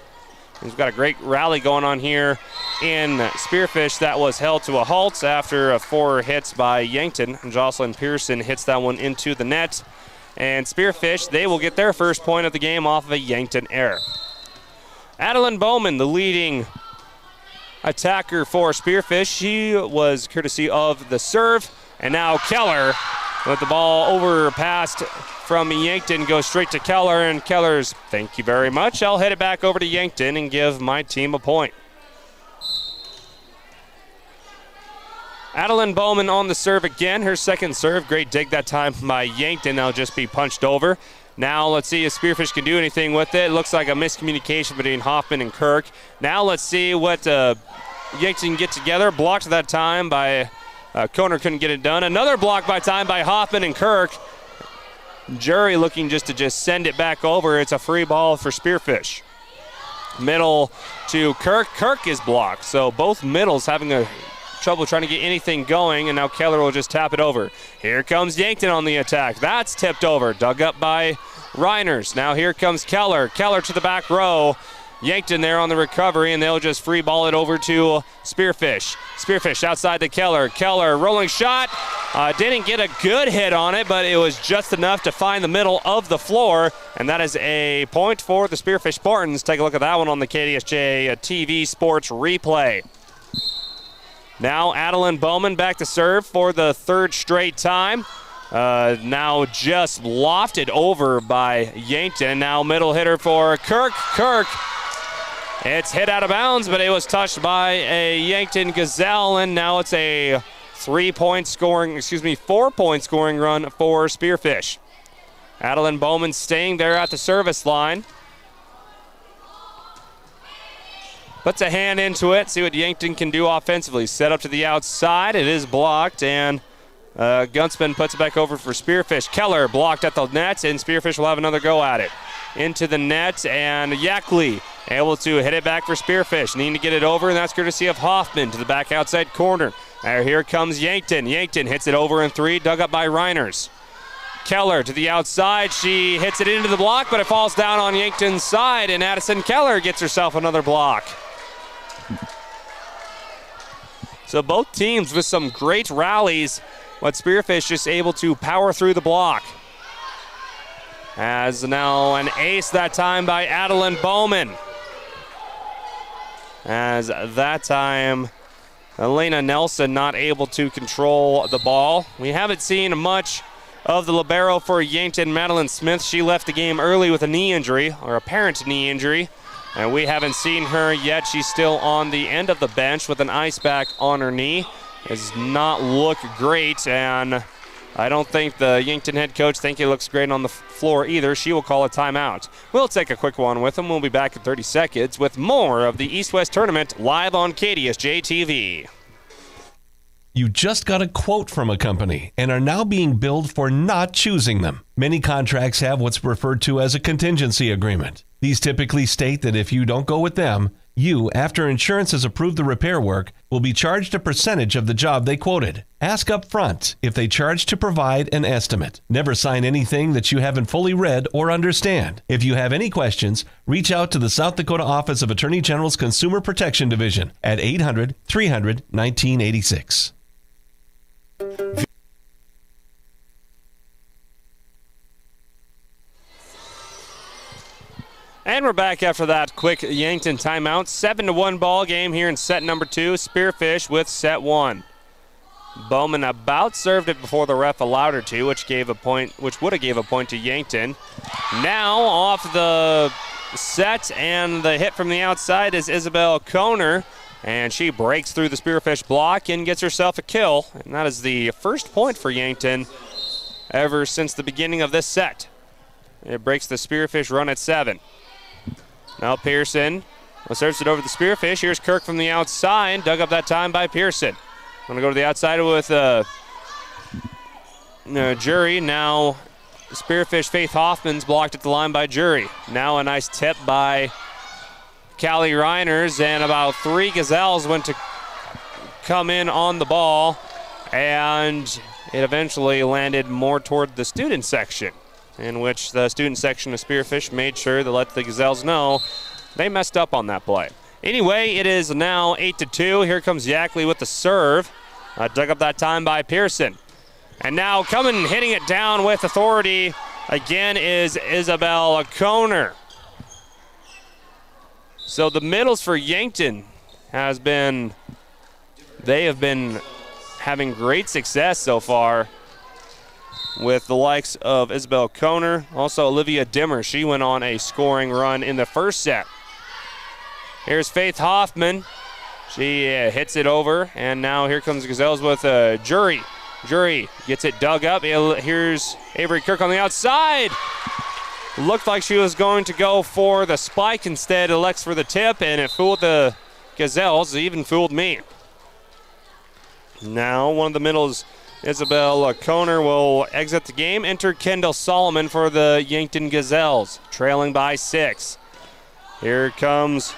We've got a great rally going on here in Spearfish that was held to a halt after 4 hits by Yankton. Jocelyn Pearson hits that one into the net. And Spearfish, they will get their first point of the game off of a Yankton error. Adeline Bowman, the leading attacker for Spearfish. She was courtesy of the serve. And now Keller, with the ball overpassed from Yankton, goes straight to Keller. And Keller's, thank you very much. I'll head it back over to Yankton and give my team a point. Adeline Bowman on the serve again. Her second serve. Great dig that time by Yankton. That'll just be punched over. Now let's see if Spearfish can do anything with it. It looks like a miscommunication between Hoffman and Kirk. Now let's see what Yankton can get together. Blocked that time by Koner, couldn't get it done. Another block by time by Hoffman and Kirk. Jury looking to send it back over. It's a free ball for Spearfish. Middle to Kirk. Kirk is blocked. So both middles having a trouble trying to get anything going, and now Keller will just tap it over. Here comes Yankton on the attack. That's tipped over, dug up by Reiners. Now here comes Keller. Keller to the back row. Yankton there on the recovery, and they'll just free ball it over to Spearfish. Spearfish outside to Keller. Keller rolling shot. Didn't get a good hit on it, but it was just enough to find the middle of the floor, and that is a point for the Spearfish Spartans. Take a look at that one on the KDSJ TV Sports replay. Now Adeline Bowman back to serve for the 3rd straight time. Now just lofted over by Yankton. Now middle hitter for Kirk. Kirk, it's hit out of bounds, but it was touched by a Yankton Gazelle, and now it's a 4-point scoring run for Spearfish. Adeline Bowman staying there at the service line. Puts a hand into it, see what Yankton can do offensively. Set up to the outside, it is blocked, and Gunspin puts it back over for Spearfish. Keller blocked at the net, and Spearfish will have another go at it. Into the net, and Yackley able to hit it back for Spearfish. Needing to get it over, and that's courtesy of Hoffman to the back outside corner. Here comes Yankton. Yankton hits it over in 3, dug up by Reiners. Keller to the outside. She hits it into the block, but it falls down on Yankton's side, and Addison Keller gets herself another block. So both teams with some great rallies, but Spearfish just able to power through the block. As now an ace that time by Adeline Bowman. As that time, Elena Nelson not able to control the ball. We haven't seen much of the libero for Yankton, Madeline Smith. She left the game early with a knee injury, or apparent knee injury. And we haven't seen her yet. She's still on the end of the bench with an ice pack on her knee. Does not look great, and I don't think the Yankton head coach thinks it looks great on the floor either. She will call a timeout. We'll take a quick one with them. We'll be back in 30 seconds with more of the East-West Tournament live on KDSJ-TV.
You just got a quote from a company and are now being billed for not choosing them. Many contracts have what's referred to as a contingency agreement. These typically state that if you don't go with them, you, after insurance has approved the repair work, will be charged a percentage of the job they quoted. Ask up front if they charge to provide an estimate. Never sign anything that you haven't fully read or understand. If you have any questions, reach out to the South Dakota Office of Attorney General's Consumer Protection Division at 800-300-1986.
And we're back after that quick Yankton timeout. 7-1 ball game here in set number 2. Spearfish with set 1. Bowman about served it before the ref allowed her to, which would have gave a point to Yankton. Now off the set, and the hit from the outside is Isabel Kohner. And she breaks through the Spearfish block and gets herself a kill. And that is the first point for Yankton ever since the beginning of this set. It breaks the Spearfish run at 7. Now Pearson serves it over the Spearfish. Here's Kirk from the outside. Dug up that time by Pearson. Going to go to the outside with Jury. Now Spearfish Faith Hoffman's blocked at the line by Jury. Now a nice tip by Callie Reiners, and about 3 Gazelles went to come in on the ball, and it eventually landed more toward the student section, in which the student section of Spearfish made sure to let the Gazelles know they messed up on that play. Anyway, it is now 8-2. Here comes Yackley with the serve. Dug up that time by Pearson. And now coming, hitting it down with authority again is Isabel Kohner. So the middles for Yankton they have been having great success so far with the likes of Isabel Kohner. Also Olivia Dimmer, she went on a scoring run in the first set. Here's Faith Hoffman. She hits it over, and now here comes Gazelles with Jury. Jury gets it dug up. Here's Avery Kirk on the outside. Looked like she was going to go for the spike, instead elects for the tip, and it fooled the Gazelles. It even fooled me. Now one of the middles, Isabel Kohner, will exit the game. Enter Kendall Solomon for the Yankton Gazelles, trailing by 6. Here comes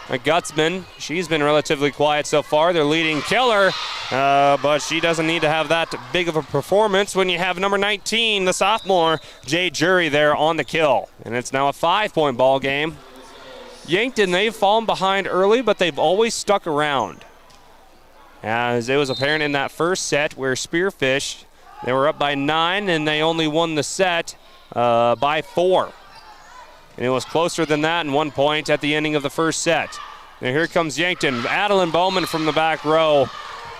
Gutzman. She's been relatively quiet so far. They're leading Keller, but she doesn't need to have that big of a performance when you have number 19, the sophomore, Jay Jury, there on the kill. And it's now a 5-point ball game. Yankton, they've fallen behind early, but they've always stuck around. As it was apparent in that first set where Spearfish, they were up by 9 and they only won the set by 4. And it was closer than that, and 1 point at the ending of the first set. Now here comes Yankton. Adeline Bowman from the back row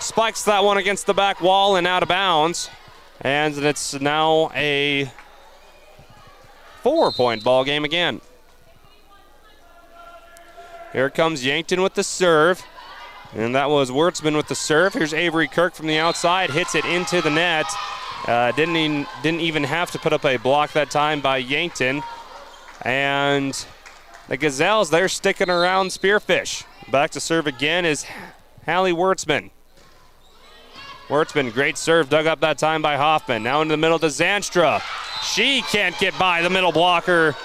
spikes that one against the back wall and out of bounds. And it's now a 4-point ball game again. Here comes Yankton with the serve. And that was Wertzman with the serve. Here's Avery Kirk from the outside, hits it into the net. Didn't even have to put up a block that time by Yankton. And the Gazelles, they're sticking around Spearfish. Back to serve again is Hallie Wertzman. Wertzman, great serve, dug up that time by Hoffman. Now into the middle to Zanstra. She can't get by the middle blocker,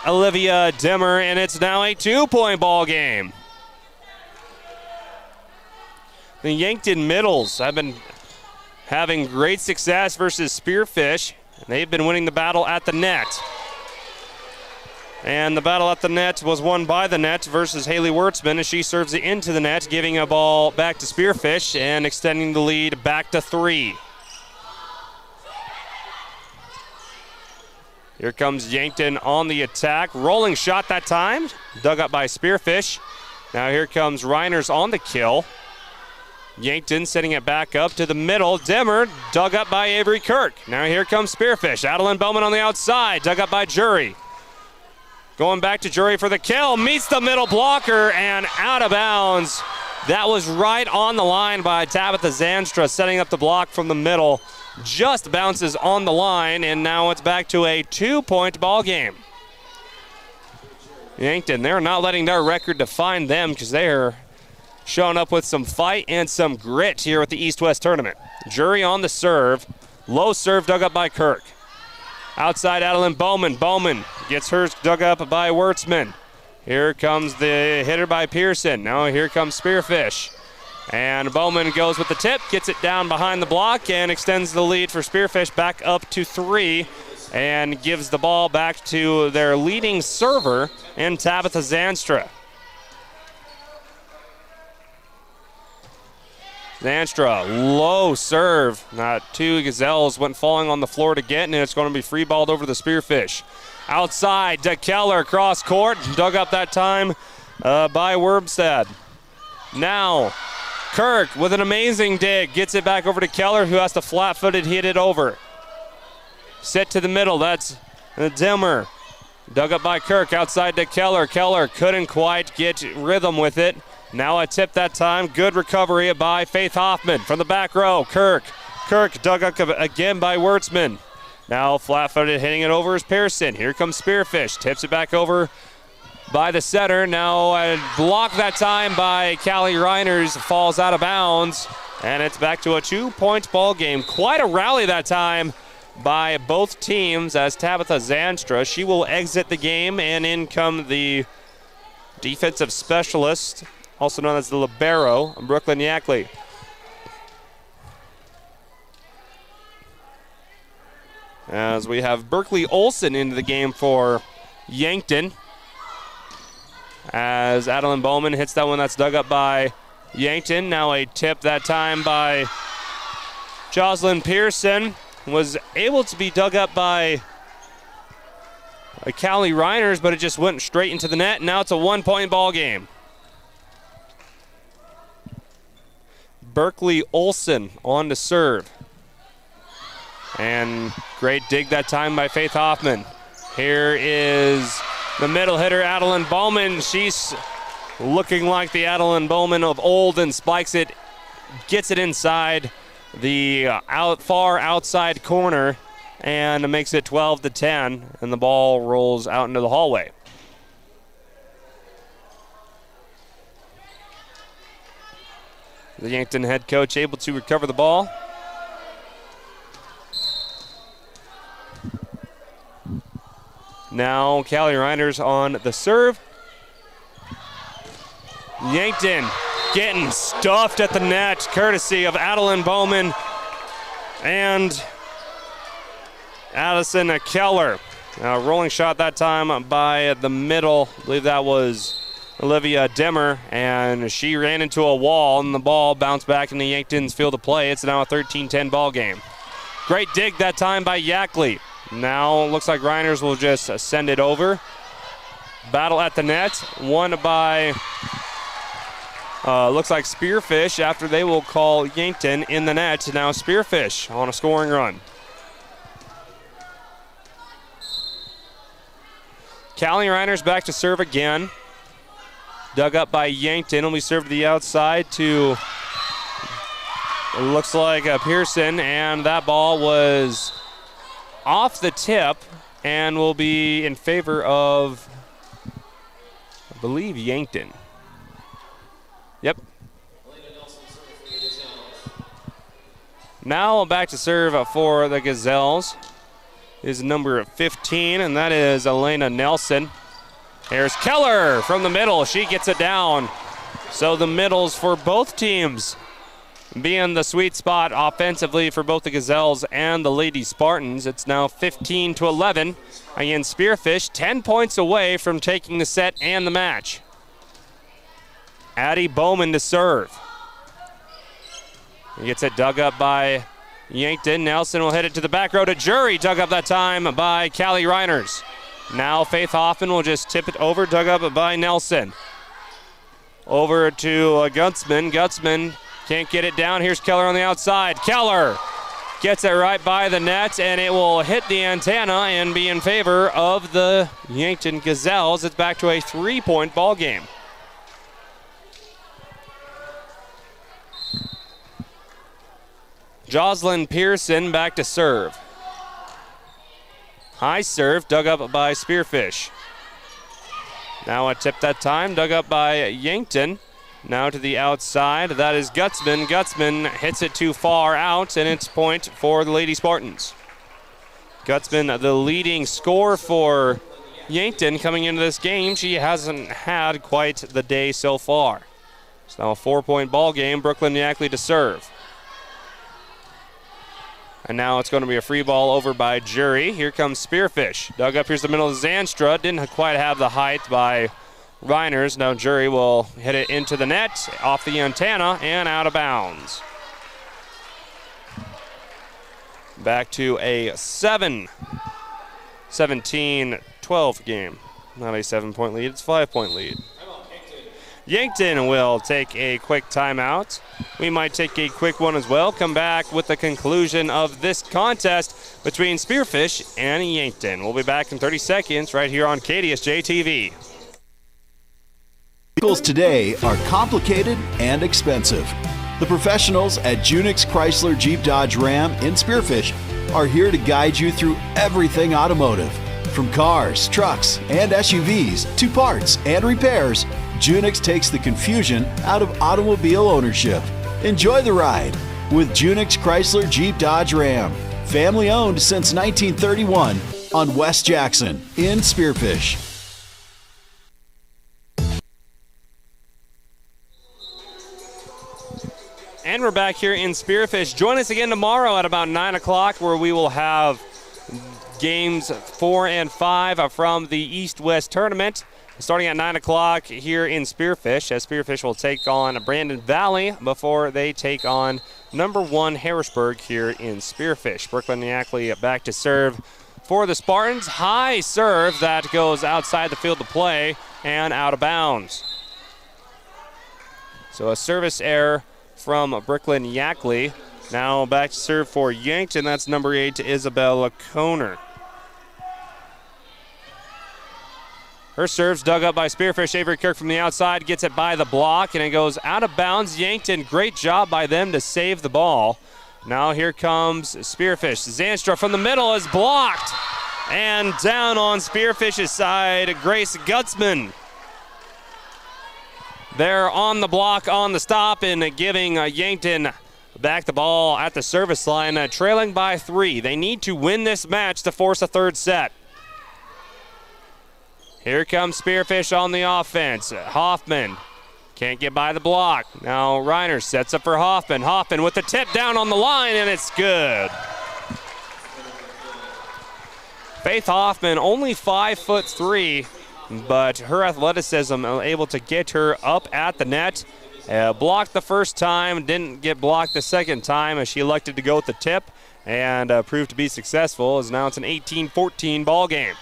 Olivia Dimmer, and it's now a 2-point ball game. The Yankton middles have been having great success versus Spearfish, They've been winning the battle at the net. And the battle at the net was won by the net versus Haley Wertzman as she serves it into the net, giving a ball back to Spearfish and extending the lead back to 3. Here comes Yankton on the attack. Rolling shot that time, dug up by Spearfish. Now here comes Reiners on the kill. Yankton setting it back up to the middle. Dimmer dug up by Avery Kirk. Now here comes Spearfish. Adeline Bowman on the outside, dug up by Jury. Going back to Jury for the kill. Meets the middle blocker and out of bounds. That was right on the line by Tabitha Zanstra, setting up the block from the middle. Just bounces on the line, and now it's back to a 2-point ball game. Yankton, they're not letting their record define them because they're showing up with some fight and some grit here at the East-West tournament. Jury on the serve. Low serve dug up by Kirk. Outside Adeline Bowman. Bowman gets hers dug up by Wertzman. Here comes the hitter by Pearson. Now here comes Spearfish. And Bowman goes with the tip, gets it down behind the block, and extends the lead for Spearfish back up to 3, and gives the ball back to their leading server in Tabitha Zanstra. Zanstra, low serve. Two Gazelles went falling on the floor to get, and it's going to be free balled over the Spearfish. Outside, DeKeller cross court, dug up that time by Werbstad. Now, Kirk with an amazing dig, gets it back over to Keller, who has to flat-footed hit it over. Set to the middle, that's Dimmer. Dug up by Kirk, outside to Keller. Keller couldn't quite get rhythm with it. Now a tip that time, good recovery by Faith Hoffman from the back row. Kirk dug up again by Wertzman. Now flat-footed hitting it over is Pearson. Here comes Spearfish, tips it back over by the setter. Now a block that time by Callie Reiners, falls out of bounds, and it's back to a 2-point ball game. Quite a rally that time by both teams as Tabitha Zanstra. She will exit the game, and in come the defensive specialist, also known as the libero, Brooklyn Yackley. As we have Berkeley Olson into the game for Yankton. As Adeline Bowman hits that one that's dug up by Yankton. Now a tip that time by Jocelyn Pearson. Was able to be dug up by Callie Reiners, but it just went straight into the net. Now it's a 1-point ball game. Berkeley Olson on to serve. And great dig that time by Faith Hoffman. Here is the middle hitter, Adeline Bowman. She's looking like the Adeline Bowman of old and spikes it, gets it inside the far outside corner and makes it 12-10, and the ball rolls out into the hallway. The Yankton head coach able to recover the ball. Now Callie Reiners on the serve. Yankton getting stuffed at the net, courtesy of Adeline Bowman and Addison Keller. Rolling shot that time by the middle. I believe that was Olivia Dimmer, and she ran into a wall, and the ball bounced back into Yankton's field of play. It's now a 13-10 ball game. Great dig that time by Yackley. Now looks like Reiners will just send it over. Battle at the net, won by looks like Spearfish, after they will call Yankton in the net. Now Spearfish on a scoring run. Callie Reiners back to serve again. Dug up by Yankton. Will be served to the outside to, it looks like Pearson, and that ball was off the tip and will be in favor of, I believe, Yankton. Yep. Now back to serve for the Gazelles is number 15, and that is Elena Nelson. Here's Keller from the middle. She gets it down. So the middles for both teams being the sweet spot offensively for both the Gazelles and the Lady Spartans. It's now 15-11 against Spearfish, 10 points away from taking the set and the match. Addie Bowman to serve. He gets it dug up by Yankton. Nelson will hit it to the back row to Jury, dug up that time by Callie Reiners. Now Faith Hoffman will just tip it over, dug up by Nelson. Over to Gutzman. Gutzman can't get it down. Here's Keller on the outside. Keller gets it right by the net, and it will hit the antenna and be in favor of the Yankton Gazelles. It's back to a 3-point ball game. Jocelyn Pearson back to serve. High serve, dug up by Spearfish. Now a tip that time, dug up by Yankton. Now to the outside, that is Gutzman. Gutzman hits it too far out, and it's point for the Lady Spartans. Gutzman, the leading scorer for Yankton coming into this game. She hasn't had quite the day so far. It's now a 4-point ball game. Brooklyn Yackley to serve. And now it's going to be a free ball over by Jury. Here comes Spearfish. Dug up, here's the middle of Zanstra. Didn't quite have the height by Reiners. Now Jury will hit it into the net, off the antenna, and out of bounds. Back to a 17-12 game. Not a 7-point lead, it's a 5-point lead. Yankton will take a quick timeout. We might take a quick one as well. Come back with the conclusion of this contest between Spearfish and Yankton. We'll be back in 30 seconds right here on KDSJ-TV.
Vehicles today are complicated and expensive. The professionals at Junix Chrysler Jeep Dodge Ram in Spearfish are here to guide you through everything automotive. From cars, trucks, and SUVs to parts and repairs, Junix takes the confusion out of automobile ownership. Enjoy the ride with Junix Chrysler Jeep Dodge Ram. Family owned since 1931 on West Jackson in Spearfish.
And we're back here in Spearfish. Join us again tomorrow at about 9 o'clock where we will have games 4 and 5 from the East-West tournament. Starting at 9 o'clock here in Spearfish, as Spearfish will take on Brandon Valley before they take on number 1 Harrisburg here in Spearfish. Brooklyn Yackley back to serve for the Spartans. High serve that goes outside the field of play and out of bounds. So a service error from Brooklyn Yackley. Now back to serve for Yankton. That's number 8, Isabella Koner. Her serve's dug up by Spearfish. Avery Kirk from the outside gets it by the block, and it goes out of bounds. Yankton, great job by them to save the ball. Now here comes Spearfish. Zanstra from the middle is blocked. And down on Spearfish's side, Grace Gutzman. They're on the block, on the stop, and giving Yankton back the ball at the service line, trailing by 3. They need to win this match to force a third set. Here comes Spearfish on the offense. Hoffman can't get by the block. Now Reiner sets up for Hoffman. Hoffman with the tip down on the line, and it's good. Faith Hoffman, only 5'3", but her athleticism able to get her up at the net. Blocked the first time, didn't get blocked the second time as she elected to go with the tip and proved to be successful, as now it's an 18-14 ball game.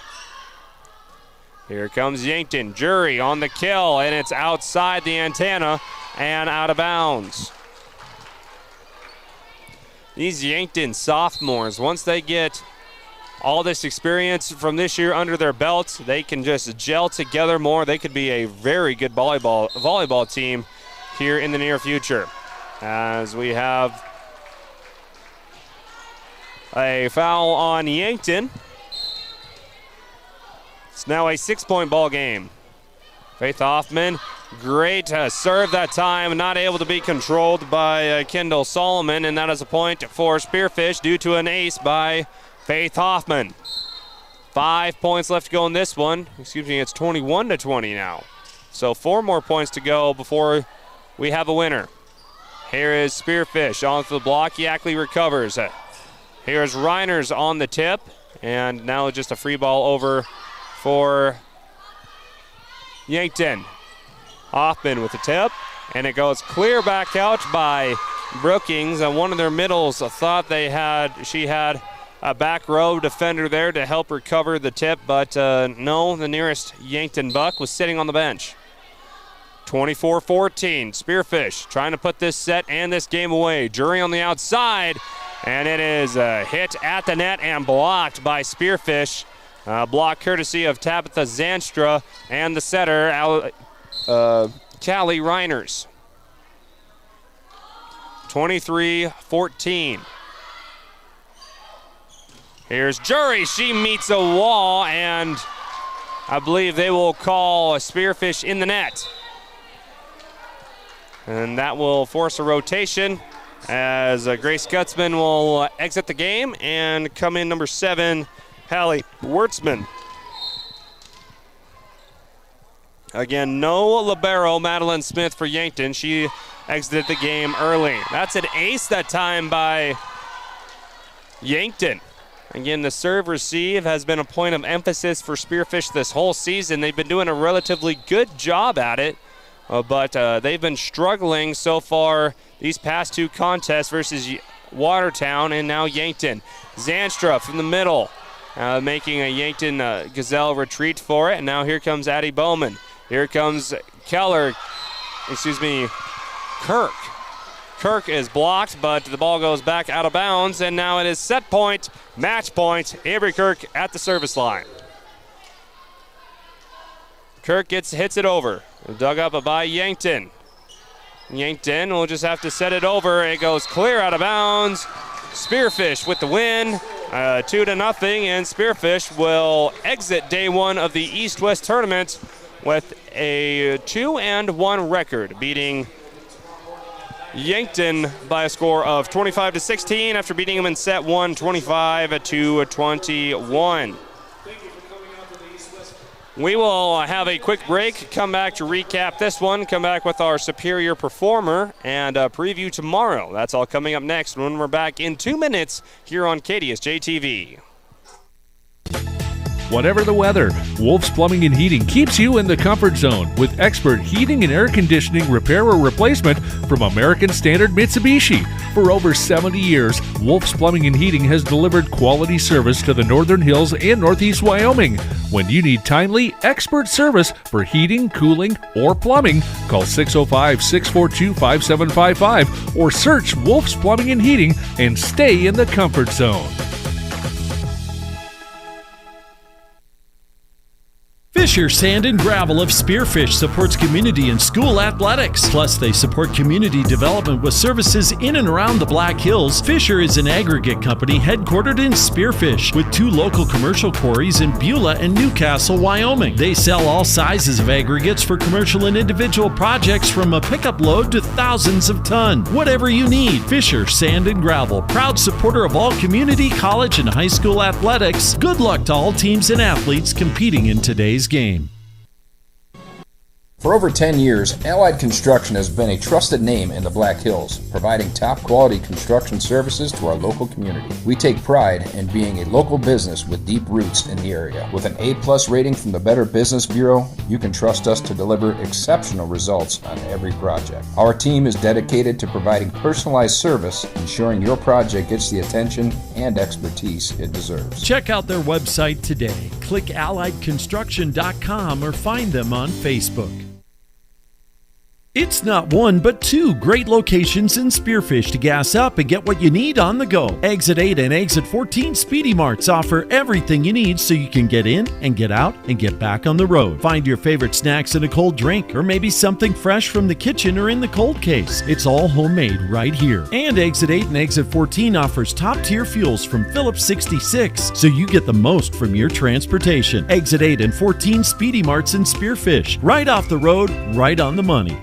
Here comes Yankton. Jury on the kill, and it's outside the antenna and out of bounds. These Yankton sophomores, once they get all this experience from this year under their belts, they can just gel together more. They could be a very good volleyball team here in the near future. As we have a foul on Yankton. It's now a 6-point ball game. Faith Hoffman, great serve that time, not able to be controlled by Kendall Solomon, and that is a point for Spearfish due to an ace by Faith Hoffman. 5 points left to go in this one. Excuse me, it's 21-20 now. So 4 more points to go before we have a winner. Here is Spearfish onto the block. Yackley recovers. Here's Reiners on the tip. And now just a free ball over for Yankton. Hoffman with the tip. And it goes clear back out by Brookings. And one of their middles thought she had a back row defender there to help recover the tip. But no, the nearest Yankton buck was sitting on the bench. 24-14, Spearfish trying to put this set and this game away. Jury on the outside, and it is hit at the net and blocked by Spearfish. Block courtesy of Tabitha Zanstra and the setter, Callie Reiners. 23-14. Here's Jury. She meets a wall, and I believe they will call a Spearfish in the net. And that will force a rotation as Grace Gutzman will exit the game and come in number 7, Hallie Wertzman. Again, no libero, Madeline Smith for Yankton. She exited the game early. That's an ace that time by Yankton. Again, the serve receive has been a point of emphasis for Spearfish this whole season. They've been doing a relatively good job at it. But they've been struggling so far these past 2 contests versus Watertown and now Yankton. Zanstra from the middle, making a Yankton Gazelle retreat for it. And now here comes Addie Bowman. Here comes Kirk. Kirk is blocked, but the ball goes back out of bounds. And now it is set point, match point. Avery Kirk at the service line. Kirk hits it over. Dug up by Yankton. Yankton will just have to set it over. It goes clear out of bounds. Spearfish with the win, 2-0, and Spearfish will exit day 1 of the East-West tournament with a 2-1 record, beating Yankton by a score of 25-16 after beating them in set 1, 25-21. We will have a quick break, come back to recap this one, come back with our superior performer, and preview tomorrow. That's all coming up next when we're back in 2 minutes here on KDSJ-TV.
Whatever the weather, Wolf's Plumbing and Heating keeps you in the comfort zone with expert heating and air conditioning repair or replacement from American Standard Mitsubishi. For over 70 years, Wolf's Plumbing and Heating has delivered quality service to the Northern Hills and Northeast Wyoming. When you need timely, expert service for heating, cooling, or plumbing, call 605-642-5755 or search Wolf's Plumbing and Heating and stay in the comfort zone.
Fisher Sand and Gravel of Spearfish supports community and school athletics. Plus, they support community development with services in and around the Black Hills. Fisher is an aggregate company headquartered in Spearfish with 2 local commercial quarries in Beulah and Newcastle, Wyoming. They sell all sizes of aggregates for commercial and individual projects from a pickup load to thousands of ton. Whatever you need, Fisher Sand and Gravel, proud supporter of all community, college, and high school athletics. Good luck to all teams and athletes competing in today's game.
For over 10 years, Allied Construction has been a trusted name in the Black Hills, providing top-quality construction services to our local community. We take pride in being a local business with deep roots in the area. With an A+ rating from the Better Business Bureau, you can trust us to deliver exceptional results on every project. Our team is dedicated to providing personalized service, ensuring your project gets the attention and expertise it deserves.
Check out their website today. Click alliedconstruction.com or find them on Facebook. It's not 1, but 2 great locations in Spearfish to gas up and get what you need on the go. Exit 8 and Exit 14 Speedy Marts offer everything you need so you can get in and get out and get back on the road. Find your favorite snacks and a cold drink, or maybe something fresh from the kitchen or in the cold case. It's all homemade right here. And Exit 8 and Exit 14 offers top-tier fuels from Phillips 66, so you get the most from your transportation. Exit 8 and 14 Speedy Marts in Spearfish. Right off the road, right on the money.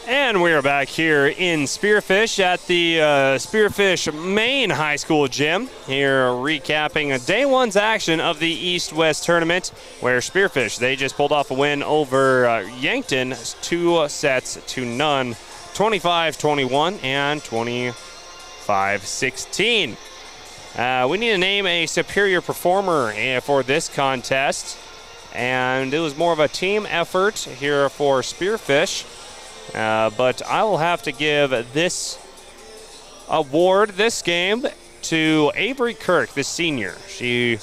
And we are back here in Spearfish at the Spearfish Main High School gym. Here recapping day one's action of the East-West tournament, where Spearfish, they just pulled off a win over Yankton 2-0, 25-21 and 25-16. We need to name a superior performer for this contest, and it was more of a team effort here for Spearfish. But I will have to give this award, this game, to Avery Kirk, the senior. She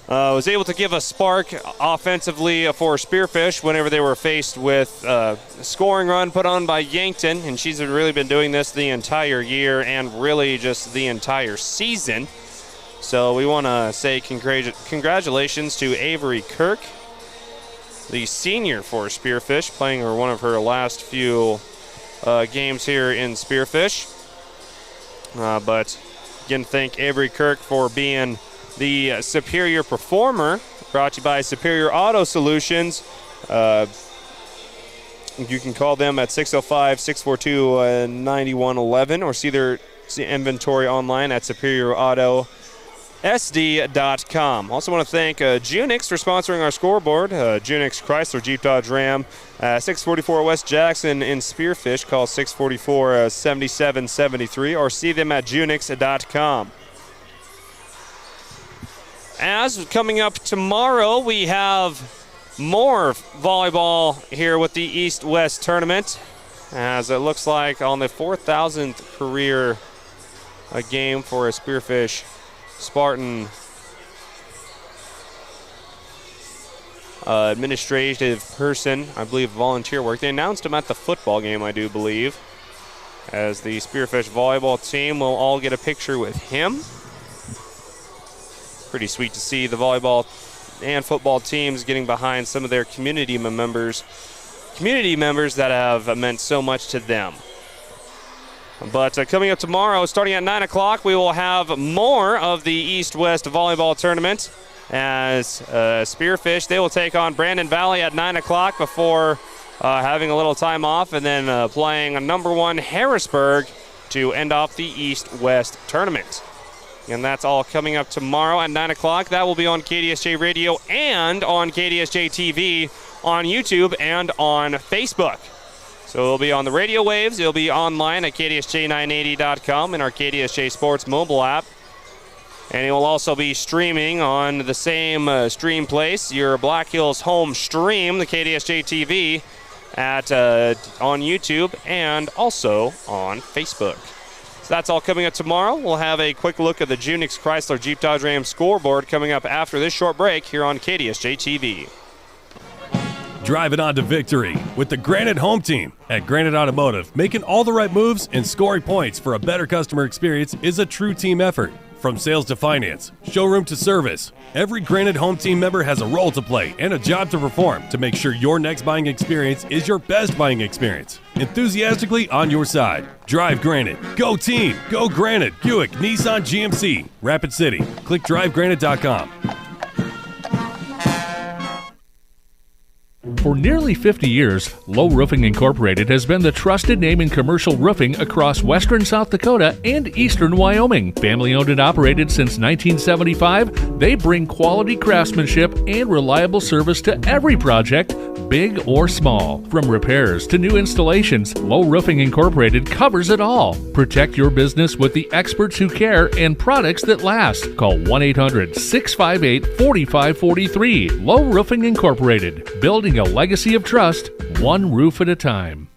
was able to give a spark offensively for Spearfish whenever they were faced with a scoring run put on by Yankton, and she's really been doing this the entire year and really just the entire season. So we want to say congratulations to Avery Kirk, the senior for Spearfish, playing one of her last few games here in Spearfish. But again, thank Avery Kirk for being the superior performer, brought to you by Superior Auto Solutions. You can call them at 605-642-9111 or see their inventory online at superiorauto.sd.com. Also want to thank Junix for sponsoring our scoreboard. Junix Chrysler Jeep Dodge Ram, 644 West Jackson in Spearfish. Call 644-7773 or see them at junix.com. As coming up tomorrow, we have more volleyball here with the East-West tournament, as it looks like on the 4,000th career game for a Spearfish Spartan administrative person, I believe volunteer work. They announced him at the football game, I do believe, as the Spearfish volleyball team will all get a picture with him. Pretty sweet to see the volleyball and football teams getting behind some of their community members that have meant so much to them. But coming up tomorrow, starting at 9 o'clock, we will have more of the East-West volleyball tournament, as Spearfish, they will take on Brandon Valley at 9 o'clock before having a little time off, and then playing number 1 Harrisburg to end off the East-West tournament. And that's all coming up tomorrow at 9 o'clock. That will be on KDSJ Radio and on KDSJ-TV, on YouTube and on Facebook. So it'll be on the radio waves. It'll be online at KDSJ980.com and our KDSJ Sports mobile app. And it will also be streaming on the same stream place, your Black Hills home stream, the KDSJ-TV, on YouTube and also on Facebook. So that's all coming up tomorrow. We'll have a quick look at the Junix Chrysler Jeep Dodge Ram scoreboard coming up after this short break here on KDSJ-TV.
Drive it on to victory with the Granite Home Team at Granite Automotive. Making all the right moves and scoring points for a better customer experience is a true team effort. From sales to finance, showroom to service, every Granite Home Team member has a role to play and a job to perform to make sure your next buying experience is your best buying experience. Enthusiastically on your side. Drive Granite. Go team. Go Granite. Buick, Nissan, GMC. Rapid City. Click drivegranite.com.
For nearly 50 years, Low Roofing Incorporated has been the trusted name in commercial roofing across western South Dakota and eastern Wyoming. Family owned and operated since 1975, they bring quality craftsmanship and reliable service to every project, big or small. From repairs to new installations, Low Roofing Incorporated covers it all. Protect your business with the experts who care and products that last. Call 1-800-658-4543. Low Roofing Incorporated, building a legacy of trust, one roof at a time.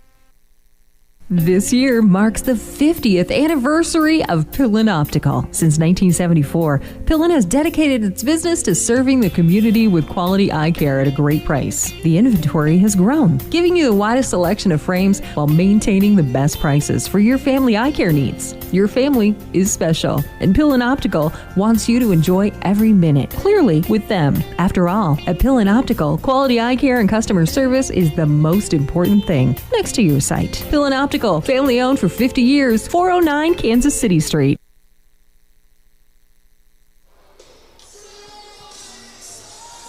This year marks the 50th anniversary of Pillin Optical. Since 1974, Pillin has dedicated its business to serving the community with quality eye care at a great price. The inventory has grown, giving you the widest selection of frames while maintaining the best prices for your family eye care needs. Your family is special, and Pillin Optical wants you to enjoy every minute clearly with them. After all, at Pillin Optical, quality eye care and customer service is the most important thing next to your sight. Pillin Optical, family owned for 50 years, 409 Kansas City Street.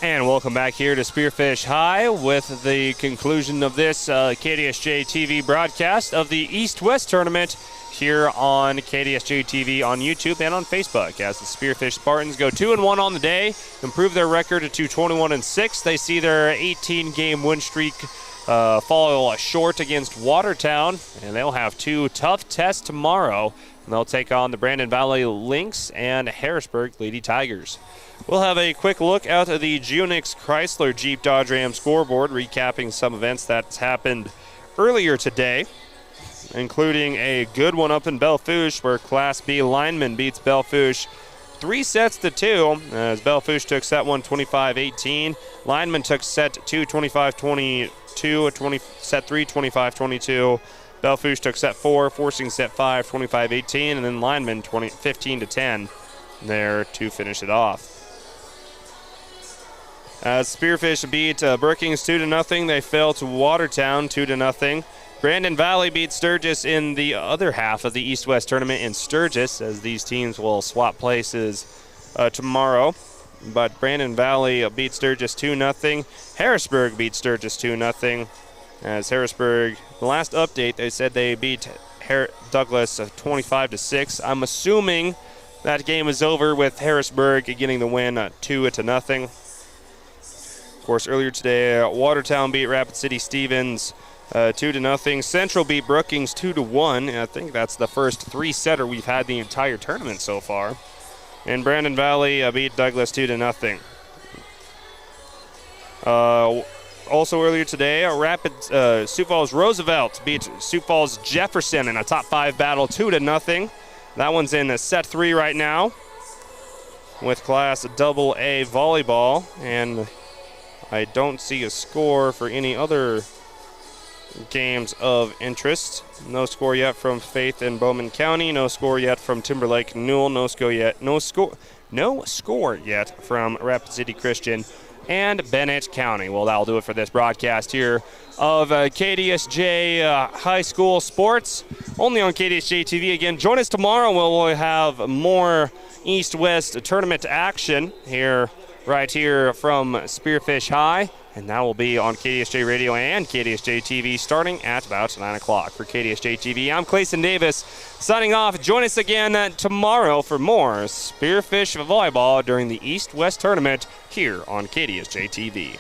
And welcome welcome back here to Spearfish High with the conclusion of this KDSJ-TV broadcast of the East-West Tournament here on KDSJ-TV on YouTube and on Facebook as the Spearfish Spartans go 2-1 on the day, improve their record to 21-6. They see their 18-game win streak fall short against Watertown, and they'll have 2 tough tests tomorrow. And they'll take on the Brandon Valley Lynx and Harrisburg Lady Tigers. We'll have a quick look out at the Unix Chrysler Jeep Dodge Ram scoreboard, recapping some events that's happened earlier today, including a good one up in Belle-Fourche where Class B lineman beats Belle-Fourche 3-2 as Belle-Fourche took set 1 25-18. Lineman took set 2 25-22, set 3 25-22. Belle-Fourche took set 4, forcing set 5 25-18, and then lineman 15-10 there to finish it off. As Spearfish beat Brookings 2-0, they fell to Watertown 2-0. Brandon Valley beat Sturgis in the other half of the East-West tournament in Sturgis, as these teams will swap places tomorrow. But Brandon Valley beat Sturgis 2-0. Harrisburg beat Sturgis 2-0. As Harrisburg, the last update, they said they beat Douglas 25-6. I'm assuming that game is over with Harrisburg getting the win 2-0. Of course, earlier today, Watertown beat Rapid City Stevens 2-0. Central beat Brookings 2-1. I think that's the first 3-setter we've had the entire tournament so far. And Brandon Valley beat Douglas 2-0. Also earlier today, Sioux Falls Roosevelt beat Sioux Falls Jefferson in a top 5 battle 2-0. That one's in set 3 right now with Class AA volleyball, and I don't see a score for any other games of interest. No score yet from Faith in Bowman County. No score yet from Timberlake Newell. No score yet from Rapid City Christian and Bennett County. Well, that'll do it for this broadcast here of KDSJ High School Sports, only on KDSJ-TV. Again, join us tomorrow where we'll have more East-West tournament action right here from Spearfish High, and that will be on KDSJ Radio and KDSJ-TV starting at about 9 o'clock. For KDSJ-TV, I'm Clayson Davis signing off. Join us again tomorrow for more Spearfish volleyball during the East-West tournament here on KDSJ-TV.